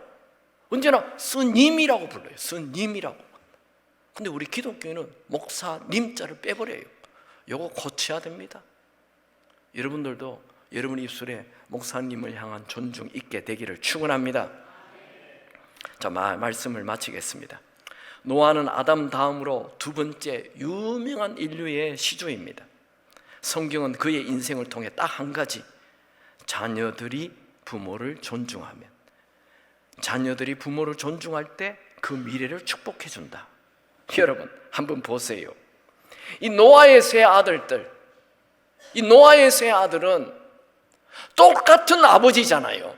언제나 스님이라고 불러요. 스님이라고. 근데 우리 기독교인은 목사님자를 빼버려요. 요거 고쳐야 됩니다. 여러분들도 여러분 입술에 목사님을 향한 존중 있게 되기를 축원합니다. 자, 말씀을 마치겠습니다. 노아는 아담 다음으로 두 번째 유명한 인류의 시조입니다. 성경은 그의 인생을 통해 딱 한 가지, 자녀들이 부모를 존중하면, 자녀들이 부모를 존중할 때 그 미래를 축복해 준다. 여러분 한번 보세요. 이 노아의 세 아들들, 이 노아의 세 아들은 똑같은 아버지잖아요.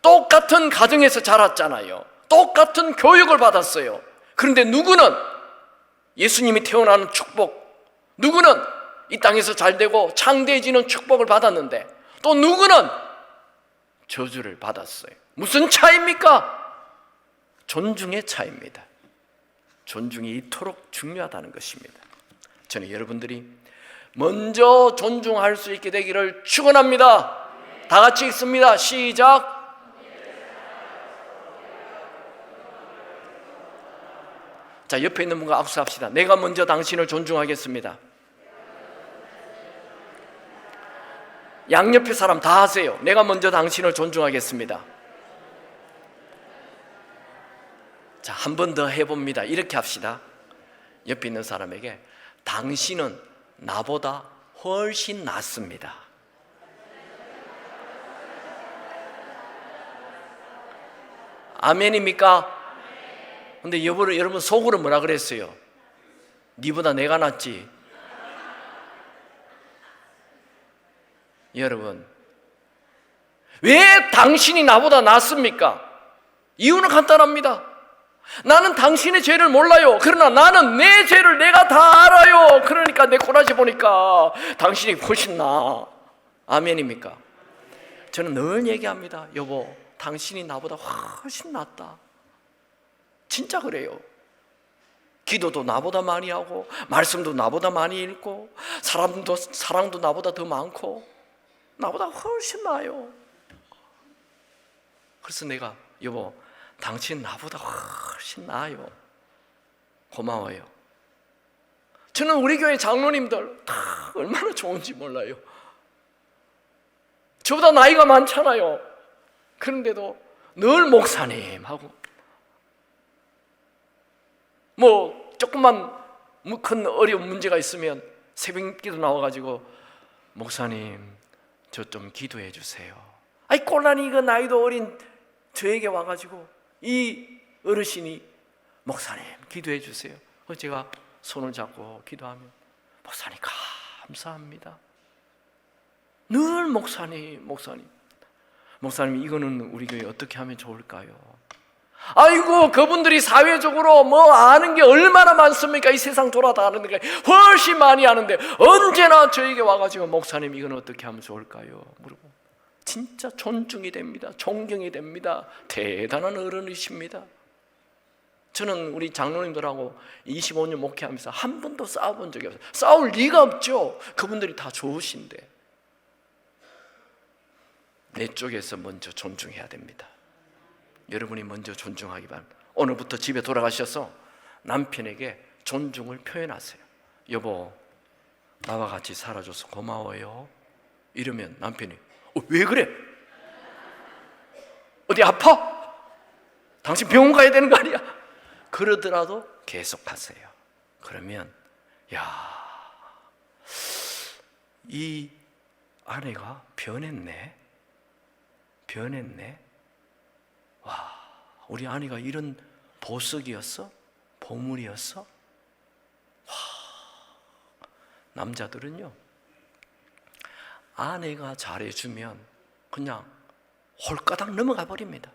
똑같은 가정에서 자랐잖아요. 똑같은 교육을 받았어요. 그런데 누구는 예수님이 태어나는 축복, 누구는 이 땅에서 잘되고 창대해지는 축복을 받았는데 또 누구는 저주를 받았어요. 무슨 차이입니까? 존중의 차이입니다. 존중이 이토록 중요하다는 것입니다. 저는 여러분들이 먼저 존중할 수 있게 되기를 축원합니다. 다 같이 읽습니다. 시작. 자, 옆에 있는 분과 악수합시다. 내가 먼저 당신을 존중하겠습니다. 양옆에 사람 다 하세요. 내가 먼저 당신을 존중하겠습니다. 자, 한 번 더 해봅니다. 이렇게 합시다. 옆에 있는 사람에게 당신은 나보다 훨씬 낫습니다. 아멘입니까? 근데 여러분 속으로 뭐라 그랬어요? 니보다 내가 낫지. 여러분, 왜 당신이 나보다 낫습니까? 이유는 간단합니다. 나는 당신의 죄를 몰라요. 그러나 나는 내 죄를 내가 다 알아요. 그러니까 내 꼬라지 보니까 당신이 훨씬 나아. 아멘입니까? 저는 늘 얘기합니다. 여보, 당신이 나보다 훨씬 낫다. 진짜 그래요. 기도도 나보다 많이 하고 말씀도 나보다 많이 읽고 사랑도 나보다 더 많고 나보다 훨씬 나아요. 그래서 내가 여보, 당신 나보다 훨씬 나아요. 고마워요. 저는 우리 교회 장로님들 다 얼마나 좋은지 몰라요. 저보다 나이가 많잖아요. 그런데도 늘 목사님 하고 조금만 큰 어려운 문제가 있으면 새벽기도 나와가지고 목사님 저 좀 기도해 주세요. 아이 꼴라니 이거 나이도 어린 저에게 와가지고 이 어르신이 목사님 기도해 주세요. 제가 손을 잡고 기도하면 목사님 감사합니다. 늘 목사님 이거는 우리 교회 어떻게 하면 좋을까요? 아이고 그분들이 사회적으로 아는 게 얼마나 많습니까? 이 세상 돌아다니는 게 훨씬 많이 아는데 언제나 저에게 와가지고 목사님 이건 어떻게 하면 좋을까요? 물어보고 진짜 존중이 됩니다. 존경이 됩니다. 대단한 어른이십니다. 저는 우리 장로님들하고 25년 목회하면서 한 번도 싸워본 적이 없어요. 싸울 리가 없죠. 그분들이 다 좋으신데 내 쪽에서 먼저 존중해야 됩니다. 여러분이 먼저 존중하기 바랍니다. 오늘부터 집에 돌아가셔서 남편에게 존중을 표현하세요. 여보, 나와 같이 살아줘서 고마워요. 이러면 남편이 왜 그래? 어디 아파? 당신 병원 가야 되는 거 아니야? 그러더라도 계속하세요. 그러면 이 아내가 변했네. 변했네. 와, 우리 아내가 이런 보석이었어? 보물이었어? 와, 남자들은요, 아내가 잘해주면 그냥 홀까닥 넘어가 버립니다.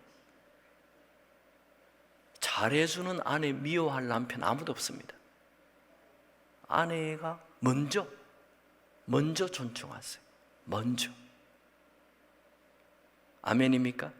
잘해주는 아내 미워할 남편 아무도 없습니다. 아내가 먼저 존중하세요. 먼저. 아멘입니까?